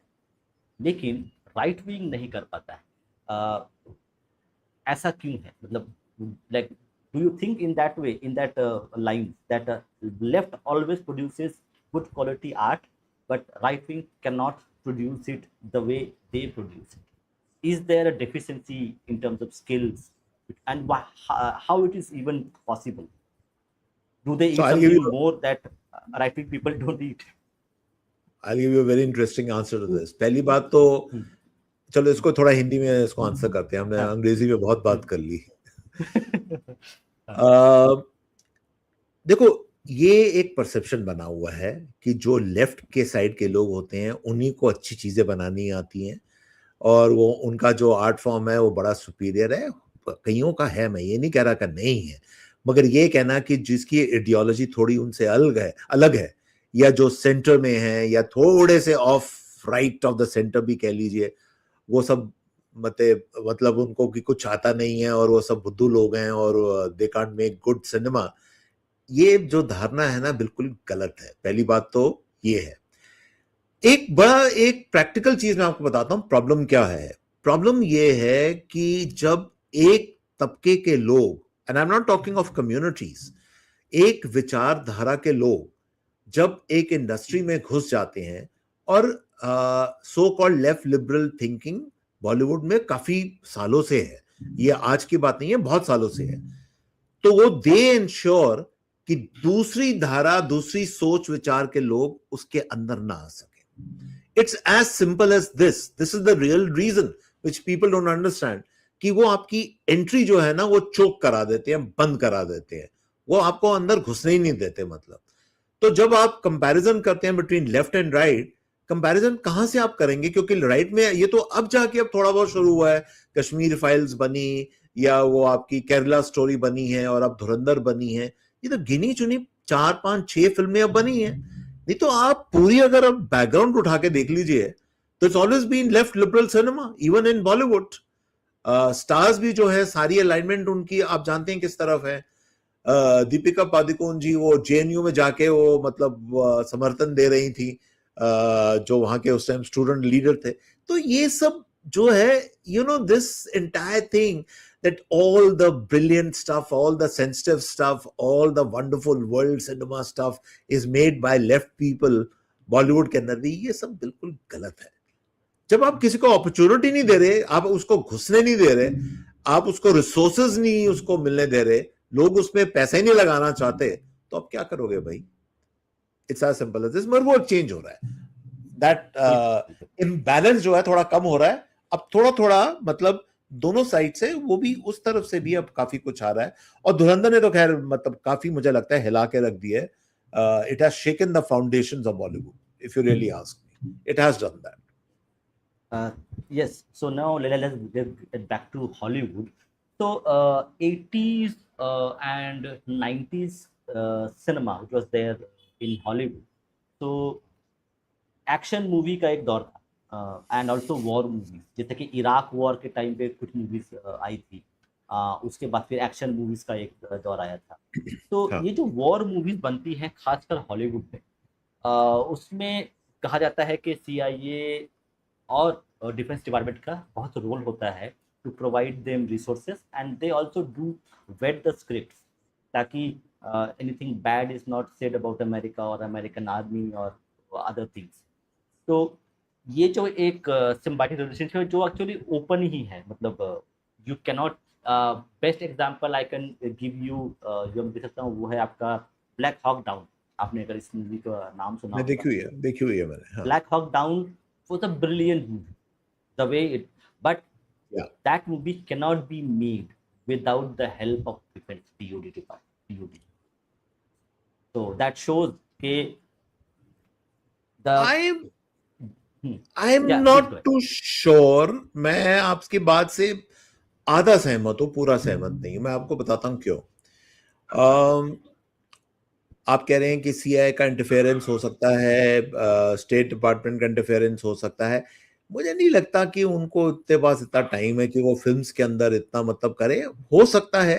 Speaker 1: लेकिन राइट विंग नहीं कर पाता है. अ, ऐसा क्यों है? मतलब like, do you think in that way, in that line that left always produces good quality art, but right wing cannot produce it the way they produce it? Is there a deficiency in terms of skills, and how it is even possible? Do they
Speaker 2: So
Speaker 1: eat
Speaker 2: I'll give
Speaker 1: something
Speaker 2: you
Speaker 1: more that right wing people don't eat?
Speaker 2: I'll give you a very interesting answer to this. पहली बात तो चलो इसको थोड़ा हिंदी में इसको answer करते हैं, हमने
Speaker 1: हाँ।
Speaker 2: अंग्रेजी में बहुत बात कर ली।
Speaker 1: हाँ।
Speaker 2: देखो, ये एक परसेप्शन बना हुआ है कि जो लेफ्ट के साइड के लोग होते हैं उन्हीं को अच्छी चीजें बनानी आती हैं और वो उनका जो आर्ट फॉर्म है वो बड़ा सुपीरियर है। कईयों का है, मैं ये नहीं कह रहा कि नहीं है, मगर ये कहना कि जिसकी आइडियोलॉजी थोड़ी उनसे अलग है या जो सेंटर में है या थोड़े से of right of the centre भी कह लीजिए, वो सब मतलब उनको कि कुछ आता नहीं है और वो सब बुद्धू लोग हैं और they can't make good cinema, ये जो धारणा है ना बिल्कुल गलत है। पहली बात तो ये है। एक प्रैक्टिकल चीज मैं आपको बताता हूं प्रॉब्लम क्या है। प्रॉब्लम ये है कि जब एक तबके के लोग, and I am not talking of communities, एक विचारधारा के लोग जब एक इंडस्ट्री में घुस जाते हैं, और so called left liberal thinking Bollywood में काफी सालों से है, ये आज की बात नहीं है, बहुत सालों से है, तो वो दे इंश्योर कि दूसरी धारा, दूसरी सोच विचार के लोग उसके अंदर ना आ सके। It's as simple as this is the real reason which people don't understand, कि वो आपकी एंट्री जो है ना वो चोक करा देते हैं, बंद करा देते हैं, वो आपको अंदर घुसने ही नहीं देते। मतलब तो जब आप कंपैरिजन करते हैं between left and right, comparison कहां से आप करेंगे, क्योंकि राइट में ये तो अब जाके अब थोड़ा बहुत शुरू हुआ है, कश्मीर फाइल्स बनी या वो आपकी केरला स्टोरी बनी है और अब धुरंधर बनी है, ये तो गिनी चुनी 4 5 6 फिल्में अब बनी है। नहीं तो आप पूरी अगर अब बैकग्राउंड उठा के देख लीजिए तो it's always been left liberal cinema even in Bollywood. Stars भी जो है सारी अलाइनमेंट उनकी आप जानते हैं किस तरफ है। दीपिका पादुकोण जी वो जेएनयू में जाके वो मतलब समर्थन दे रही थी, जो वहां के उस टाइम स्टूडेंट लीडर थे। तो ये सब जो है, you know, this entire thing, that all the brilliant stuff, all the sensitive stuff, all the wonderful world cinema stuff is made by left people Bollywood के अंदर भी, ये सब बिल्कुल गलत है। जब आप किसी को अपॉर्चुनिटी नहीं दे रहे, आप उसको घुसने नहीं दे रहे, आप उसको रिसोर्सेज नहीं उसको मिलने दे रहे, लोग उसमें पैसा ही नहीं लगाना चाहते, तो आप क्या करोगे भाई? It's as simple as this. मगर वो चेंज हो रहा है, दैट इम्बैलेंस जो है थोड़ा कम हो रहा है अब, थोड़ा थोड़ा मतलब दोनों साइड से, वो भी उस तरफ से भी अब काफी कुछ आ रहा है। और धुरंधर ने तो खैर मतलब काफी मुझे लगता है हिला के रख दिया है। It has shaken the foundations of Bollywood if you really ask me, it has done that.
Speaker 1: Yes, so now let's get back to Hollywood. So 80s and 90s cinema which was there in Hollywood. So action movie का एक दौर था and also war movies, जैसे कि Iraq war के time पे कुछ movies आई थी, उसके बाद फिर एक्शन मूवीज का एक दौर आया था। तो
Speaker 2: हाँ।
Speaker 1: ये जो वॉर मूवीज बनती हैं खासकर हॉलीवुड में, उसमें कहा जाता है कि सीआईए और डिफेंस डिपार्टमेंट का बहुत रोल होता है to provide them resources and they also do vet the scripts, ताकि anything bad is not said about America और अमेरिकन आर्मी और अदर थिंग्स। तो ये जो एक सिम्बायोटिक रिलेशनशिप है जो एक्चुअली ओपन ही है, मतलब you can not, best example I can give you, जो मैं दे सकता हूँ वो है आपका ब्लैक हॉक डाउन। आपने अगर इस मूवी का नाम सुना
Speaker 2: मैं
Speaker 1: होगा,
Speaker 2: देखी हुई है मैंने। हाँ।
Speaker 1: Black Hawk down was a brilliant movie, the way it, but
Speaker 2: Yeah.
Speaker 1: that movie cannot be made without the help of defense DOD department, DOD. So that shows that the
Speaker 2: I'm
Speaker 1: yeah,
Speaker 2: not
Speaker 1: please go ahead.
Speaker 2: too sure। मैं आपकी बात से आधा सहमत हूँ, पूरा सहमत नहीं। मैं आपको बताता हूँ क्यों। आप कह रहे हैं कि सीआईए का इंटरफेरेंस हो सकता है, स्टेट डिपार्टमेंट का इंटरफेरेंस हो सकता है। मुझे नहीं लगता कि उनको इतने पास इतना टाइम है कि वो फिल्म्स के अंदर इतना मतलब करे। हो सकता है।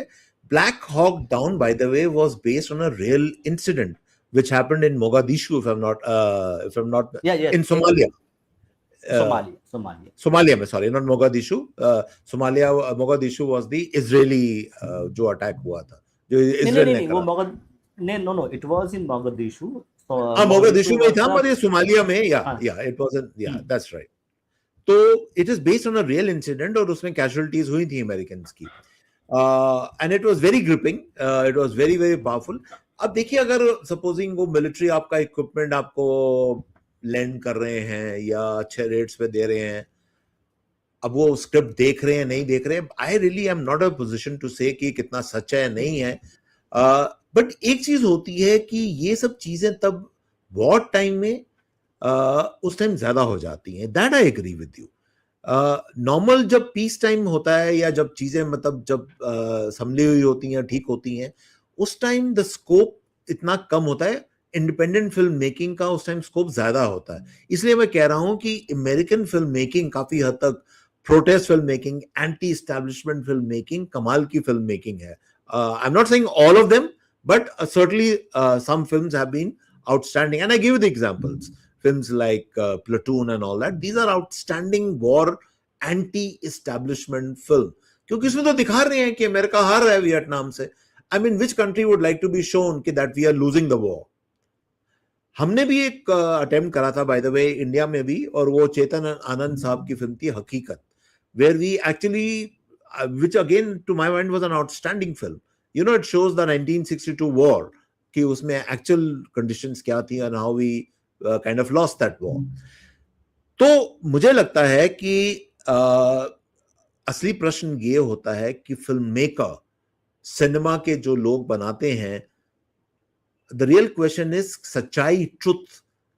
Speaker 2: Black Hawk Down by the way was based on a real incident which happened in Mogadishu, if I am not
Speaker 1: Yeah, yes,
Speaker 2: in Somalia.
Speaker 1: Somalia.
Speaker 2: Somalia में, sorry, not Mogadishu. Somalia, Mogadishu was the Israeli जो attack हुआ था, जो Israel ने
Speaker 1: नहीं, वो
Speaker 2: करा।
Speaker 1: मगध, नहीं, no, it was in Mogadishu. So
Speaker 2: हाँ,
Speaker 1: Mogadishu
Speaker 2: मोगादिशु में ही
Speaker 1: was
Speaker 2: था,
Speaker 1: the,
Speaker 2: पर ये सोमालिया में,
Speaker 1: हाँ,
Speaker 2: इट वाज, दैट्स राइट। तो it is based on a real incident और उसमें कैजुअलिटीज हुई थी अमेरिकन की, and it was very gripping, it was very very powerful. अब देखिए, अगर सपोजिंग वो मिलिट्री आपका इक्विपमेंट आपको लैंड कर रहे हैं या अच्छे रेट्स पे दे रहे हैं, अब वो स्क्रिप्ट देख रहे हैं नहीं देख रहे हैं, I really am not a position to say कि कितना सच है नहीं है। बट एक चीज होती है कि ये सब चीजें तब वॉर टाइम में उस टाइम ज्यादा हो जाती हैं, that I agree with you. Normal जब पीस टाइम होता है या जब चीजें मतलब जब संभली हुई होती हैं, ठीक होती हैं, उस टाइम द स्कोप इतना कम होता है, इंडिपेंडेंट फिल्म मेकिंग का उस टाइम स्कोप ज्यादा होता है। इसलिए मैं कह रहा हूं कि अमेरिकन फिल्म मेकिंग काफी हद तक protest film making, anti establishment film making कमाल की फिल्म मेकिंग है। आई am not saying all of them, but certainly some films have been outstanding, and I give you the examples. Films like Platoon and all that, these are outstanding war anti-establishment film, क्योंकि इसमें तो दिखा रहे हैं कि America हार रहा है वियतनाम से। I mean, which country would like to be shown कि that we are losing the war? हमने भी एक अटेम्प्ट करा था बाय द वे इंडिया में भी, और वो चेतन आनंद साहब की फिल्म थी Haqeeqat, where we actually, which again to my mind was an outstanding film. You know, it shows the 1962 war कि उसमें एक्चुअल कंडीशंस क्या थी and how we kind of lost that war. तो मुझे लगता है कि असली प्रश्न ये होता है कि फिल्म मेकर, सिनेमा के जो लोग बनाते हैं, द रियल क्वेश्चन इज सच्चाई, ट्रुथ,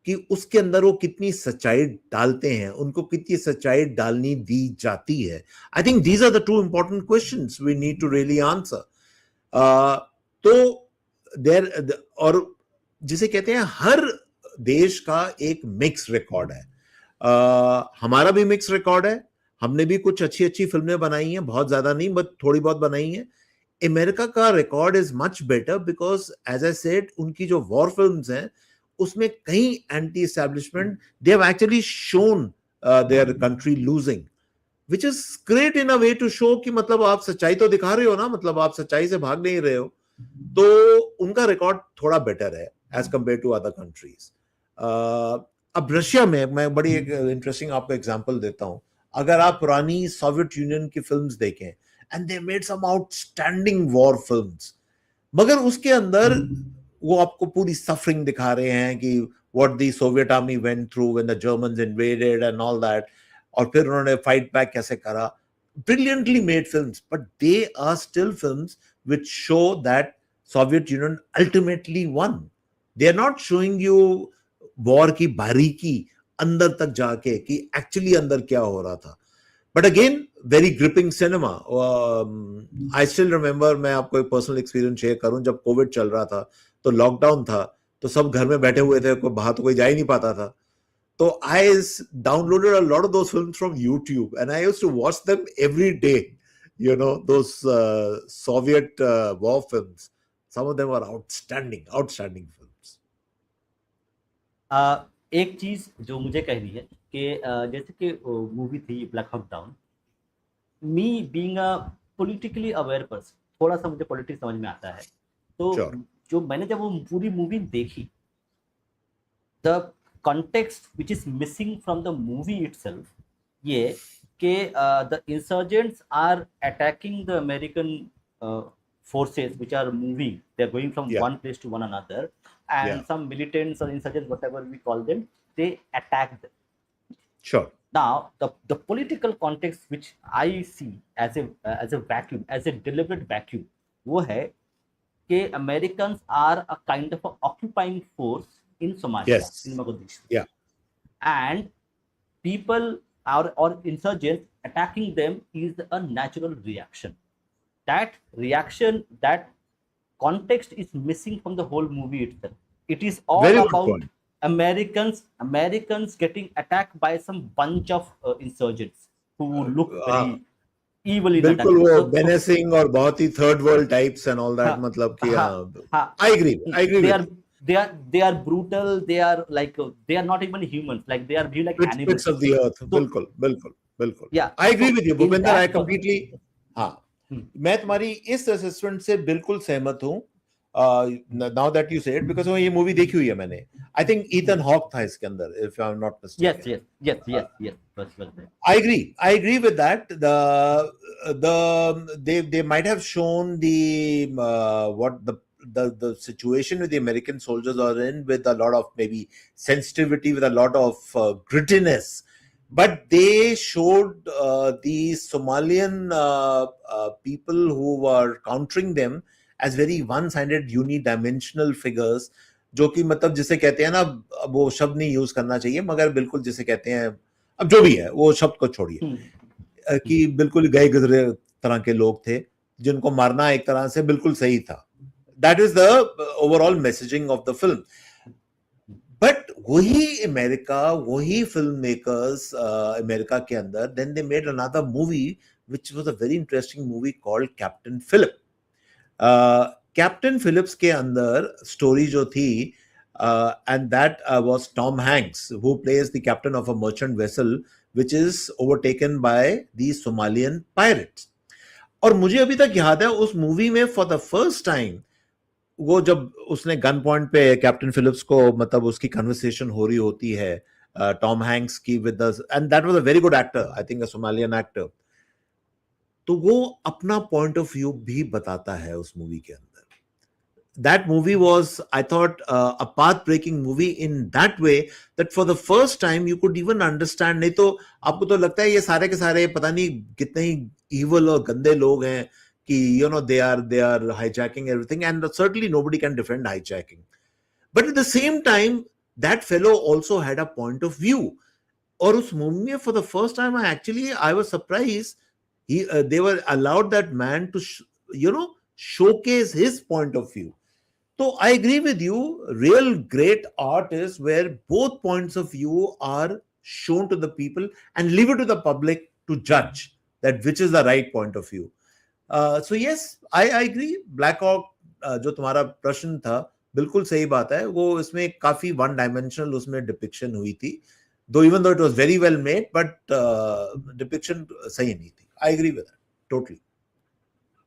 Speaker 2: कि उसके अंदर वो कितनी सच्चाई डालते हैं, उनको कितनी सच्चाई डालनी दी जाती है। I think these are the two important questions we need to really answer. तो देर, और जिसे कहते हैं हर देश का एक मिक्स रिकॉर्ड है। हमारा भी मिक्स रिकॉर्ड है, हमने भी कुछ अच्छी अच्छी फिल्में बनाई हैं, बहुत ज्यादा नहीं बट थोड़ी बहुत बनाई हैं। अमेरिका का record is much better because as I said, उनकी जो वॉर फिल्म्स हैं उसमें कहीं anti establishment, they have actually shown their country losing, which is great in a way to show कि मतलब आप सच्चाई तो दिखा रहे हो ना, मतलब आप सच्चाई से भाग नहीं रहे हो। तो उनका रिकॉर्ड थोड़ा बेटर है as compare to other countries. अब रशिया में मैं बड़ी एक इंटरेस्टिंग आपको एग्जांपल देता हूं। अगर आप पुरानी सोवियत यूनियन की फिल्म्स देखें, and they made some outstanding war films, मगर उसके अंदर वो आपको पूरी सफरिंग दिखा रहे हैं कि what the Soviet army went through when the Germans invaded and all that, और फिर उन्होंने फाइट बैक कैसे करा। Brilliantly made films, but they are still films which show that Soviet Union ultimately won. They are not showing you war की बारीकी अंदर तक जाके कि एक्चुअली अंदर क्या हो रहा था। But again very gripping cinema. I still remember, मैं आपको एक पर्सनल एक्सपीरियंस शेयर करूं, जब कोविड चल रहा था तो लॉकडाउन था, तो सब घर में बैठे हुए थे, कोई बाहर तो कोई जा ही नहीं पाता था। तो I downloaded a lot of those films from YouTube and I used to watch them every day. You know, those Soviet war films, some of them are outstanding, outstanding films.
Speaker 1: एक चीज जो मुझे कहनी है कि जैसे कि मूवी थी black Hawk down, me being a politically aware person, थोड़ा सा मुझे पॉलिटिक्स समझ में आता है, तो
Speaker 2: Sure.
Speaker 1: जो मैंने जब वो पूरी मूवी देखी, the context which is missing from the movie itself, ये कि the insurgents are attacking the American forces which are moving, they're going from
Speaker 2: Yeah.
Speaker 1: one place to one another, and
Speaker 2: Yeah.
Speaker 1: some militants or insurgents, whatever we call them, they attack them.
Speaker 2: Sure.
Speaker 1: Now the political context which I see as a vacuum, as a deliberate vacuum, वो है कि Americans are a kind of a occupying force in Somalia,
Speaker 2: Yes.
Speaker 1: in Mogadishu.
Speaker 2: Yeah.
Speaker 1: And people or insurgents attacking them is a natural reaction. That reaction, that context is missing from the whole movie itself. It is all
Speaker 2: Very good
Speaker 1: about
Speaker 2: point.
Speaker 1: Americans getting attacked by some bunch of insurgents who look very evil in that.
Speaker 2: बिल्कुल वो
Speaker 1: So,
Speaker 2: बेनेसिंग और बहुत ही third world types and all that,
Speaker 1: हाँ,
Speaker 2: मतलब कि
Speaker 1: हाँ, हाँ,
Speaker 2: I agree
Speaker 1: they
Speaker 2: with
Speaker 1: are they are brutal, they are like they are not even humans, like they are viewed like
Speaker 2: you,
Speaker 1: animals.
Speaker 2: bits of the earth.
Speaker 1: So
Speaker 2: बिल्कुल बिल्कुल बिल्कुल
Speaker 1: yeah,
Speaker 2: I agree
Speaker 1: so
Speaker 2: with you
Speaker 1: in
Speaker 2: Bhupendra, I
Speaker 1: that
Speaker 2: completely, हाँ, मैं तुम्हारी इस assessment से बिल्कुल सहमत हूँ। Now that you said, because ये मूवी देखी हुई है मैंने। आई थिंक ईथन हॉक था इसके अंदर, if I am not
Speaker 1: yes,
Speaker 2: mistaken.
Speaker 1: yes, was there.
Speaker 2: I agree with that. They might have shown the what the situation with the American soldiers are in, with a lot of maybe sensitivity, with a lot of grittiness, but they showed the Somalian people who were countering them as very one-sided, unidimensional figures, जो कि मतलब जिसे कहते हैं ना, वो शब्द नहीं यूज करना चाहिए, मगर बिल्कुल जिसे कहते हैं, अब जो भी है वो शब्द को छोड़िए, कि बिल्कुल गए गुजरे तरह के लोग थे जिनको मारना एक तरह से बिल्कुल सही था. That is the overall messaging of the film. But वही अमेरिका, वही फिल्म मेकर्स अमेरिका के अंदर, then they made another movie which was a very interesting movie called Captain Phillip. Captain Phillips के अंदर स्टोरी जो थी, and that was Tom Hanks, who plays the captain of a merchant vessel which is overtaken by the Somalian pirates. और मुझे अभी तक याद है उस मूवी में फॉर द फर्स्ट टाइम, वो जब उसने गन पॉइंट पे कैप्टन फिलिप्स को, मतलब उसकी कन्वर्सेशन हो रही होती है टॉम हैंक्स की with the, and that was a very good actor, I think a Somalian actor, तो वो अपना पॉइंट ऑफ व्यू भी बताता है उस मूवी के अंदर. That movie was, I thought, a path-breaking movie in that way that for the first time you could even understand. नहीं तो आपको तो लगता है ये सारे के सारे पता नहीं कितने ही evil और गंदे लोग हैं कि you know they are hijacking everything, and certainly nobody can defend hijacking. But at the same time, that fellow also had a point of view. और उस मूवी में for the first time I was surprised they were allowed that man to showcase his point of view. So I agree with you. Real great art is where both points of view are shown to the people and leave it to the public to judge that which is the right point of view. So yes, I agree. Black Hawk जो तुम्हारा प्रश्न था, बिल्कुल सही बात है. वो इसमें काफी वन डायमेंशनल उसमें डिपिक्शन हुई थी. Though even though it was very well made, but depiction सही नहीं थी. I agree with that totally.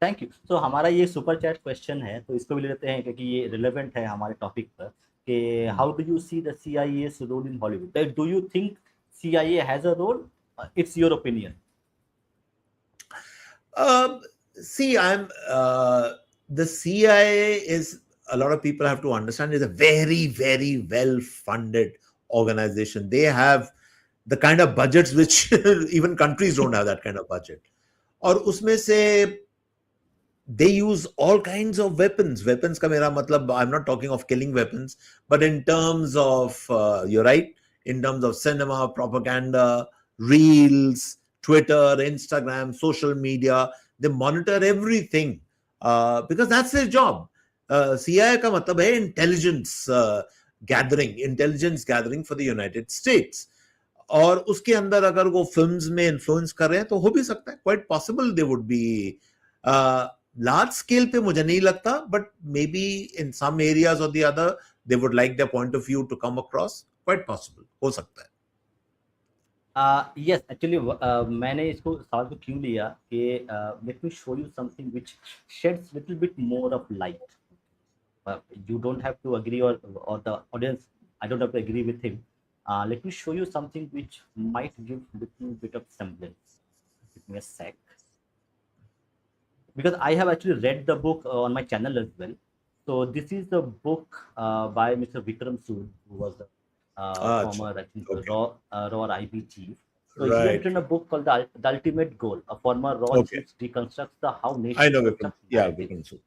Speaker 1: Thank you. So हमारा ये सुपर चैट क्वेश्चन है, तो इसको भी ले लेते हैं क्योंकि ये रिलेवेंट है हमारे टॉपिक पर, कि how do you see the CIA's role in Hollywood? Do you think CIA has a role? It's your opinion.
Speaker 2: See, the CIA is, a lot of people have to understand, is a very, very well-funded organization. They have the kind of budgets which even countries don't have that kind of budget. और उसमें से they use all kinds of weapons. Weapons का मेरा मतलब, I'm not talking of killing weapons, but in terms of, you're right, in terms of cinema, propaganda, reels, Twitter, Instagram, social media, they monitor everything because that's their job. CIA का मतलब है intelligence gathering for the United States. और उसके अंदर अगर वो films में influence कर रहे हैं तो हो भी सकता है, quite possible they would be large scale पे मुझे नहीं लगता, but maybe in some areas or the other they would like their point of view to come across. Quite possible, हो सकता है.
Speaker 1: Yes, actually मैंने इसको सवाल को क्यों लिया कि let me show you something which sheds little bit more of light. You don't have to agree, or the audience, I don't have to agree with him. Let me show you something which might give little bit of semblance. Give me a sec. Because I have actually read the book on my channel as well. So this is the book by Mr. Vikram Sood, who was the former, I think, okay, Raw IB chief. So he has written a book called The Ultimate Goal. A former Raw chief deconstructs the how nations.
Speaker 2: I know Vikram. Yeah, Vikram Sood.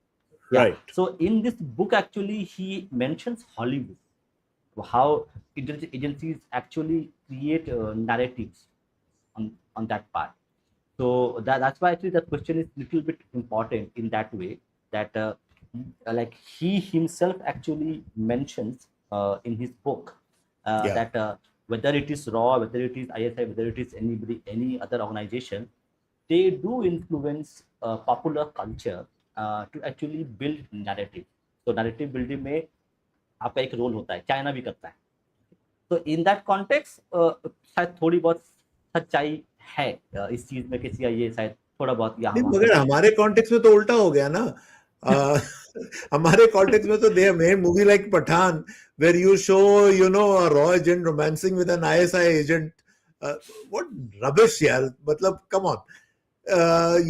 Speaker 2: Right.
Speaker 1: So in this book, actually, he mentions Hollywood, how agencies actually create narratives on that part. So that's why actually that question is little bit important in that way, that like he himself actually mentions in his book that whether it is Raw, whether it is ISI, whether it is any other organization, they do influence popular culture to actually build narrative. So narrative building में आपका एक role होता है, China भी करता है. तो in that context शायद थोड़ी बहुत सच्चाई है इस चीज में, किसी ये शायद थोड़ा बहुत यहाँ,
Speaker 2: मगर हमारे कॉन्टेक्स्ट में तो उल्टा हो गया ना. हमारे कॉन्टेक्स्ट में तो they made movie like Pathaan where you show a raw agent romancing with an ISI agent. What rubbish यार, मतलब कम ऑन.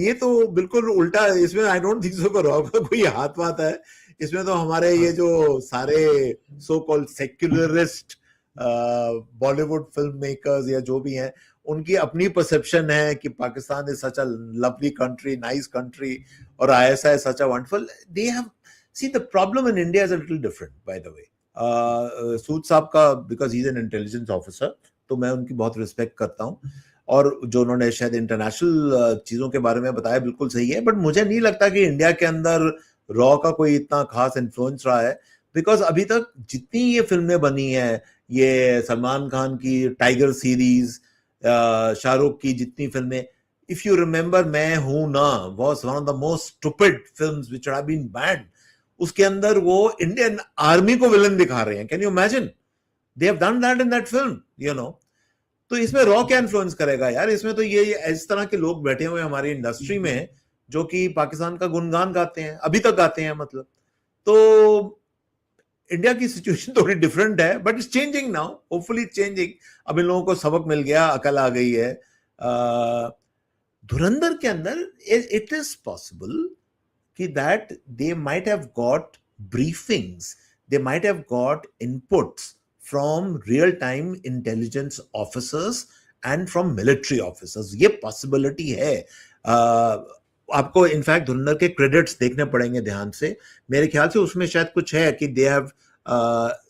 Speaker 2: ये तो बिल्कुल उल्टा. इसमें I don't think so raw का कोई हाथ बात है. इसमें तो हमारे ये जो सारे so called secularist Bollywood film makers या जो भी हैं, उनकी अपनी परसेप्शन है कि Pakistan is such a lovely country, nice country, और ISI such a wonderful. They have see the problem in India is a little different by the way. Sood साहब का, because he is an intelligence officer, तो मैं उनकी बहुत respect करता हूँ, और जो उन्होंने शायद इंटरनेशनल चीजों के बारे में बताया बिल्कुल सही है. बट मुझे नहीं लगता कि इंडिया के अंदर रॉ का कोई इतना खास इन्फ्लुएंस रहा है, बिकॉज अभी तक जितनी ये फिल्में बनी है, ये सलमान खान की टाइगर सीरीज, शाहरुख की जितनी फिल्में, इफ यू रिमेंबर मैं हूं ना was one of the most stupid films which have been banned. उसके अंदर वो इंडियन आर्मी को विलन दिखा रहे हैं. Can you imagine? They have done that in that film, you know. तो इसमें रॉ क्या इन्फ्लुएंस करेगा यार? इसमें तो ये इस तरह के लोग बैठे हुए हमारी इंडस्ट्री में जो कि पाकिस्तान का गुणगान गाते हैं, अभी तक गाते हैं मतलब. तो इंडिया की सिचुएशन थोड़ी डिफरेंट है, but it's changing now, hopefully changing. अब इन लोगों को सबक मिल गया, अकल आ गई है. धुरंधर के अंदर इट इज पॉसिबल कि that they might have got briefings, they might have got inputs from real time intelligence officers and from military officers. ये possibility है. आपको इनफैक्ट धुरंधर के क्रेडिट्स देखने पड़ेंगे ध्यान से. मेरे ख्याल से उसमें शायद कुछ है कि they have,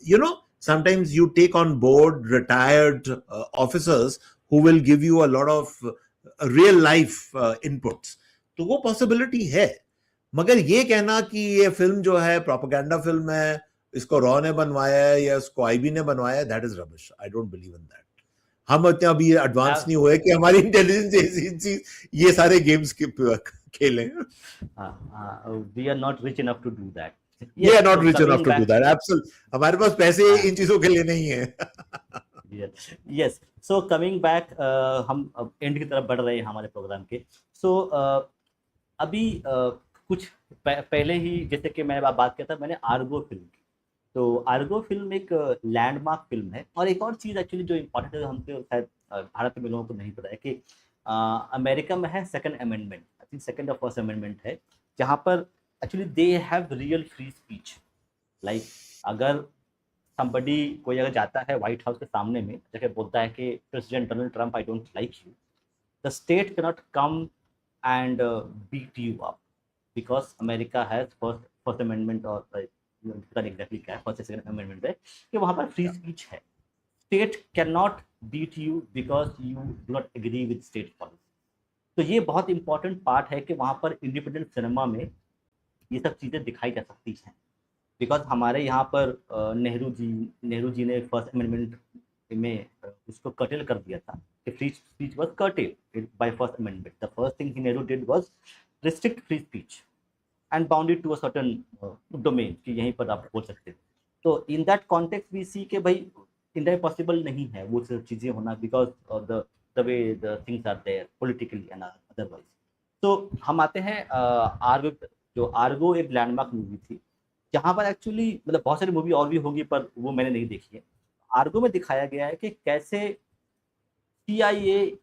Speaker 2: you know, sometimes you take on board retired officers who will give you a lot of real life inputs. तो वो पॉसिबिलिटी है. मगर ये कहना कि ये फिल्म जो है प्रोपेगेंडा फिल्म है, इसको रॉ ने बनवाया है या इसको आईबी ने बनवाया है, that is rubbish. I don't believe in that. हम इतना अभी एडवांस नहीं हुए कि हमारी इंटेलिजेंस एजेंसी ये सारे गेम्स खेलें.
Speaker 1: We are not rich enough to do that.
Speaker 2: We are not rich enough to do that. Absolutely, हमारे पास पैसे इन चीजों के लिए नहीं है.
Speaker 1: यस. सो कमिंग बैक, हम अब एंड की तरफ बढ़ रहे हैं हमारे प्रोग्राम के. सो अभी कुछ पहले ही, जैसे कि मैंने बात किया था, मैंने आर्गो फिल्म की. तो आर्गो फिल्म एक लैंडमार्क फिल्म है. और एक और चीज़ एक्चुअली जो इम्पोर्टेंट है, हमको शायद भारत में लोगों को नहीं पता है कि अमेरिका में है second amendment, I think second और फर्स्ट अमेंडमेंट है, जहाँ पर actually they have real free speech. Like अगर somebody, कोई अगर जाता है व्हाइट हाउस के सामने में जैसे बोलता है कि president Donald Trump, I don't like you, the state can not come and beat you up, because America has first amendment, और एग्जैक्टली क्या है, फर्स्ट सेकंड अमेंडमेंट है कि वहाँ पर फ्री स्पीच है. State can not beat you because you do not agree with state policy. तो ये बहुत इंपॉर्टेंट पार्ट है कि वहाँ पर इंडिपेंडेंट सिनेमा में ये सब चीज़ें दिखाई जा सकती हैं. बिकॉज हमारे यहाँ पर नेहरू जी ने फर्स्ट अमेंडमेंट में उसको कर्टेल कर दिया था कि free speech was curtailed by first amendment. The first thing Nehru did was restrict free speech and bounded to a certain domain कि यहीं पर आप बोल सकते हो. तो in that context we see के भाई इंडिया में पॉसिबल नहीं है वो सब चीज़ें होना, because of the way the things are there politically and otherwise. तो हम आते हैं आर्गो. जो आर्गो एक लैंडमार्क मूवी थी, जहाँ पर एक्चुअली मतलब बहुत सारी मूवी और भी होगी पर वो मैंने नहीं देखी है. आर्गो में दिखाया गया है कि कैसे CIA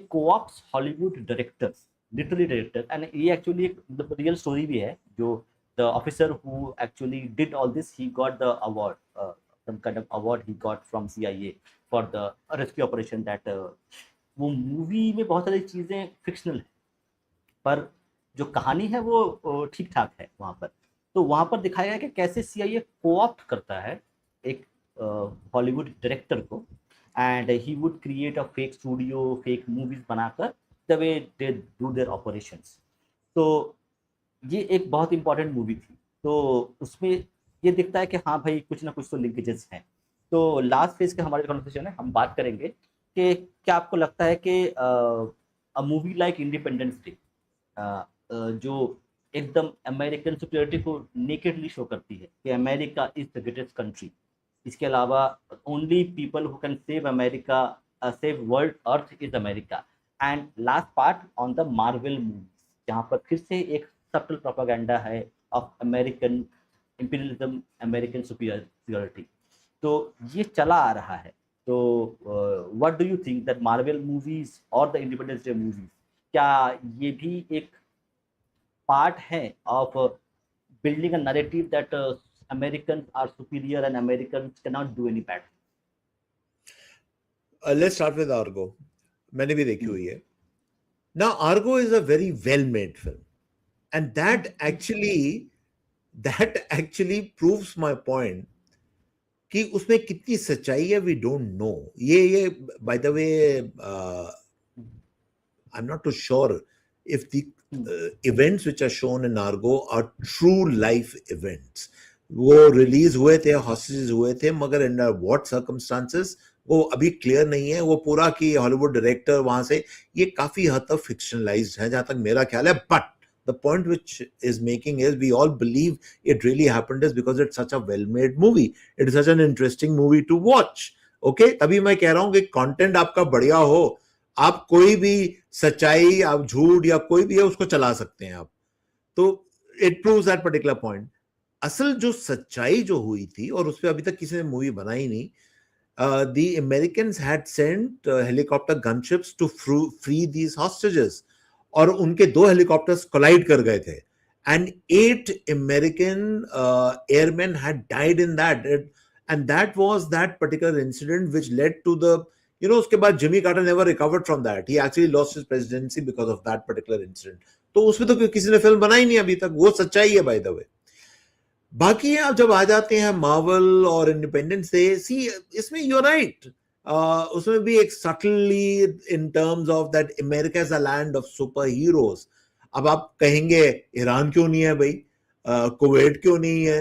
Speaker 1: co-opts Hollywood directors, literally directors, and ये actually एक रियल स्टोरी भी है. जो the officer who actually did all this, he got the award, some kind of award he got from CIA for the rescue operation. that वो movie में बहुत सारी चीज़ें फिक्शनल है, पर जो कहानी है वो ठीक ठाक है वहाँ पर. तो वहाँ पर दिखाया गया कि कैसे CIA कोऑप्ट करता है एक हॉलीवुड डायरेक्टर को, and he would create a fake studio, fake movies बनाकर the way they do their operations. तो ये एक बहुत इंपॉर्टेंट मूवी थी. तो उसमें ये दिखता है कि हाँ भाई कुछ ना कुछ तो लिंकेजेस हैं. तो लास्ट फेज के हमारे कॉन्वर्सेशन है, हम बात करेंगे कि क्या आपको लगता है कि a movie like independence day जो एकदम अमेरिकन सुपीरियरिटी को नेकेडली शो करती है कि America is the greatest country, इसके अलावा only people who can save America, save world earth is America, and last part on the Marvel movies, जहाँ पर फिर से एक सटल प्रोपेगेंडा है of American imperialism, American superiority. तो ये चला आ रहा है. तो what do you think that Marvel movies और द इंडिपेंडेंस डे मूवीज, क्या ये भी एक part है of building a narrative that Americans are superior and Americans cannot do any bad
Speaker 2: Let's start with Argo. मैंने भी देखी
Speaker 1: thing.
Speaker 2: हुई है. Now, Argo is a very well-made film, and that actually proves my point कि उसमें कितनी सच्चाई है we don't know. ये by the way, I'm not too sure if the events which are shown in Argo are true life events. वो release हुए थे, hostages हुए थे, मगर इन व्हाट सर्कमस्टांसेस वो अभी क्लियर नहीं है. वो पूरा की हॉलीवुड डायरेक्टर वहां से, ये काफी हद तक फिक्शनलाइज्ड है जहां तक मेरा ख्याल है. But the point which is making is we all believe it really happened is because it's such a well made movie. It is such an interesting movie to watch. Okay, तभी मैं कह रहा हूं कि कंटेंट आपका बढ़िया हो, आप कोई भी सच्चाई, आप झूठ या कोई भी है उसको चला सकते हैं आप. तो it proves that particular point. असल जो सच्चाई जो हुई थी, और उस पर अभी तक किसी ने मूवी बनाई नहीं, the Americans had sent helicopter gunships to free these hostages. और उनके 2 हेलीकॉप्टर्स कोलाइड कर गए थे. And 8 American airmen had died in that. And that was that particular incident which led to the, उसके बाद Jimmy Carter never recovered from that. He actually lost his presidency because of that particular incident. तो उसमें तो किसी ने film बनाई नहीं अभी तक. वो सच्चाई है बाय द वे. बाकी आप जब आ जाते हैं मार्वल और इंडिपेंडेंस डे, सी इसमें यू राइट, उसमें भी एक subtly in terms of that America is a land of super heroes. अब आप कहेंगे ईरान क्यों नहीं है भाई, कुवैत क्यों नहीं है,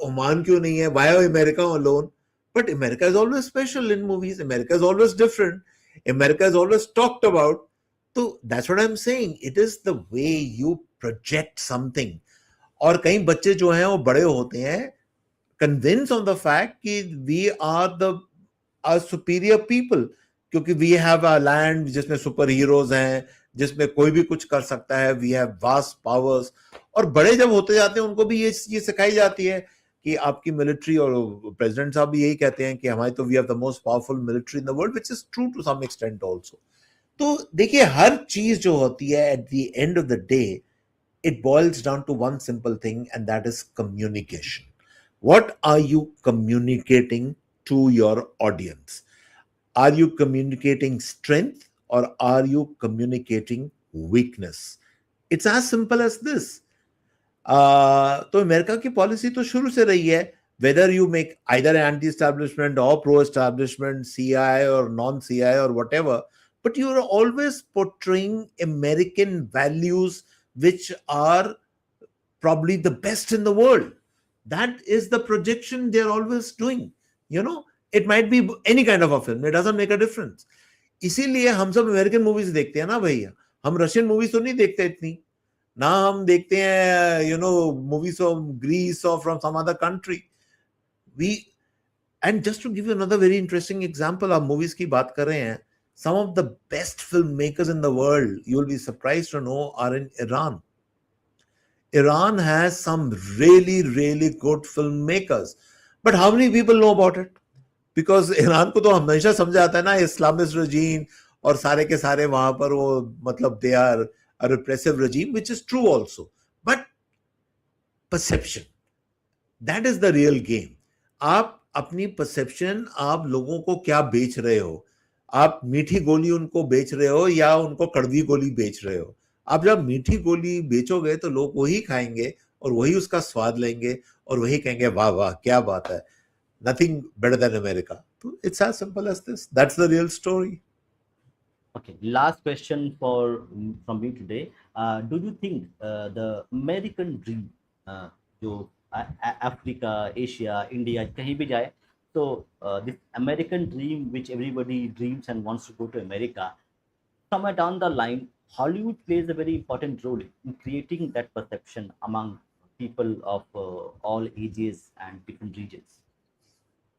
Speaker 2: ओमान क्यों नहीं है, why America alone? But America is always special in movies, America is always different, America is always talked about. तो that's what I am saying, it is the way you project something. और कई बच्चे जो हैं वो बड़े होते हैं कन्विंस ऑन द फैक्ट कि we are the superior people, क्योंकि वी हैव अ लैंड जिसमें सुपर हीरोज हैं, जिसमें कोई भी कुछ कर सकता है, वी हैव वास्ट पावर्स. और बड़े जब होते जाते हैं उनको भी ये सिखाई जाती है कि आपकी मिलिट्री, और प्रेसिडेंट साहब भी यही कहते हैं कि हमारी तो we have the most powerful military in the world, which is true to some extent also. तो देखिए हर चीज जो होती है at the end of the day, it boils down to one simple thing, and that is communication. What are you communicating to your audience? Are you communicating strength or are you communicating weakness? It's as simple as this. तो America की policy तो शुरू से रही है, whether you make either anti-establishment or pro-establishment, CI or non-CI or whatever, but you are always portraying American values which are probably the best in the world. That is the projection they're always doing. It might be any kind of a film. It doesn't make a difference. इसीलिए हम सब American movies देखते हैं ना भैया. हम Russian movies तो नहीं देखते इतनी ना. हम देखते हैं मूवीज ऑफ ग्रीस और from some other country. And just to give you another very interesting example, आप मूवीज की बात कर रहे हैं, some of the best filmmakers in the world, you will be surprised to know, are in Iran. Iran has some really, really good filmmakers. But how many people know about it? Because Iran को तो हमेशा समझा जाता है ना Islamist regime, और सारे के सारे वहां पर वो मतलब they are a repressive regime, which is true also. But perception, that is the real game. आप अपनी perception, आप लोगों को क्या बेच रहे हो? आप मीठी गोली उनको बेच रहे हो या उनको कड़वी गोली बेच रहे हो? आप जब मीठी गोली बेचोगे तो लोग वही खाएंगे और वही उसका स्वाद लेंगे और वही कहेंगे वाह वाह क्या बात है, nothing better than America. It's as simple as this. That's the real story.
Speaker 1: Okay, last question from me today. Do you think the American dream, जो अफ्रीका, एशिया, इंडिया कहीं भी जाए, so this American dream which everybody dreams and wants to go to America, somewhere down the line, Hollywood plays a very important role in creating that perception among people of all ages and different regions.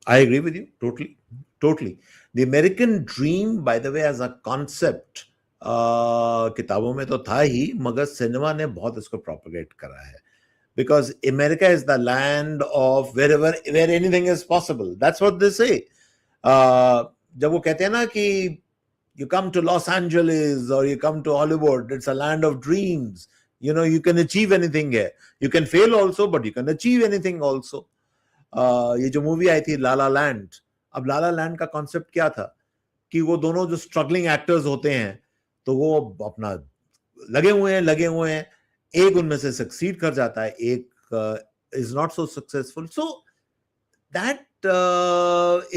Speaker 2: I agree with you totally. Totally. The American dream, by the way, as a concept, किताबों में तो था ही, मगर cinema ने बहुत इसको propagate करा है. Because America is the land of where anything is possible. That's what they say. जब वो कहते हैं ना कि you come to Los Angeles or you come to Hollywood, it's a land of dreams. You can achieve anything here. You can fail also, but you can achieve anything also. ये जो movie आई थी लाला land, अब लाला land का concept क्या था कि वो दोनों जो स्ट्रगलिंग एक्टर्स होते हैं, तो वो अपना लगे हुए हैं, एक उनमें से सक्सीड कर जाता है, एक is not so successful. So that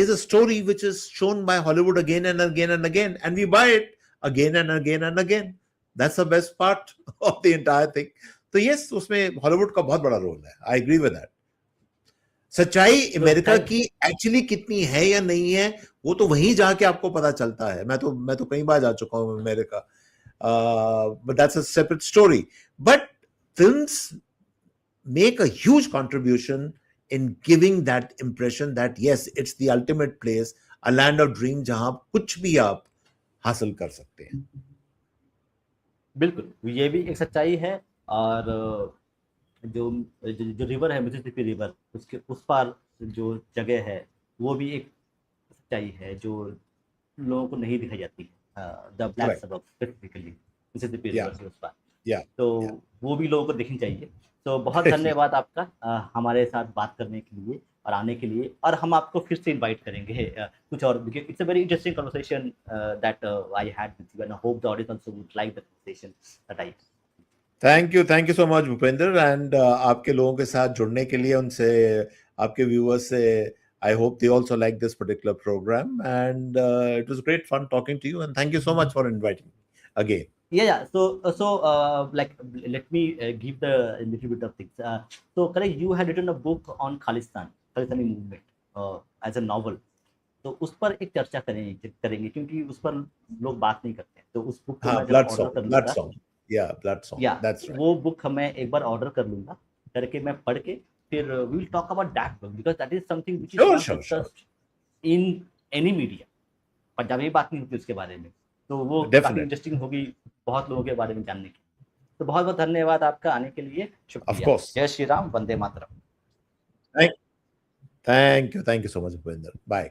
Speaker 2: is a story which is shown by Hollywood again and again and again, and we buy it again and again and again. That's the best part of the entire thing. तो yes, उसमें Hollywood का बहुत बड़ा role है. I agree with that. सच्चाई America की actually कितनी है या नहीं है, वो तो वहीं जाके आपको पता चलता है. मैं तो कई बार जा चुका हूँ America, but that's a separate story. But films make a huge contribution in giving that impression that yes, it's the ultimate place, a land of dream, जहां कुछ भी आप हासिल कर सकते हैं.
Speaker 1: बिल्कुल, ये भी एक सच्चाई है. और जो जो रिवर है, मिसिसिपी रिवर, उसके उस पार जो जगह है, वो भी एक सच्चाई है जो लोगों को नहीं दिखाई जाती है. द ब्लैक सबब स्पेसिफिकली मिसिसिपी रिवर के उस पार. तो वो भी लोगों को देखनी चाहिए. तो बहुत धन्यवाद आपका हमारे साथ बात करने के लिए और आने के लिए. और हम आपको फिर से इनवाइट करेंगे कुछ और, it's a very interesting conversation that I had with you, and I hope the audience also would like the conversation that I.
Speaker 2: Thank you so much Bhupendra. And आपके लोगों के साथ जुड़ने के लिए, उनसे, आपके व्यूअर्स से, I hope they also like this particular program, and it was great fun talking to you, and thank you so much for inviting me again.
Speaker 1: Yeah. So like, let me give the little bit of things. So correct, you had written a book on Khalistani movement as a novel. तो उस पर एक चर्चा करेंगे क्योंकि उस पर लोग बात नहीं करते. तो उस बुक को मैं जब ऑर्डर कर लूंगा,
Speaker 2: Blood Song. That's right.
Speaker 1: वो बुक मैं एक बार ऑर्डर कर लूंगा, करके मैं पढ़ के फिर we will talk about that book, because that is something which is not discussed in any media. Punjabi में बात नहीं होती उसके बारे में, तो वो काफी इंटरेस्टिंग होगी बहुत लोगों के बारे में जानने की. तो बहुत बहुत धन्यवाद आपका आने के लिए. शुक्रिया. जय Shri Ram, Vande Mataram.
Speaker 2: Thank you so much, Bhupinder. Bye.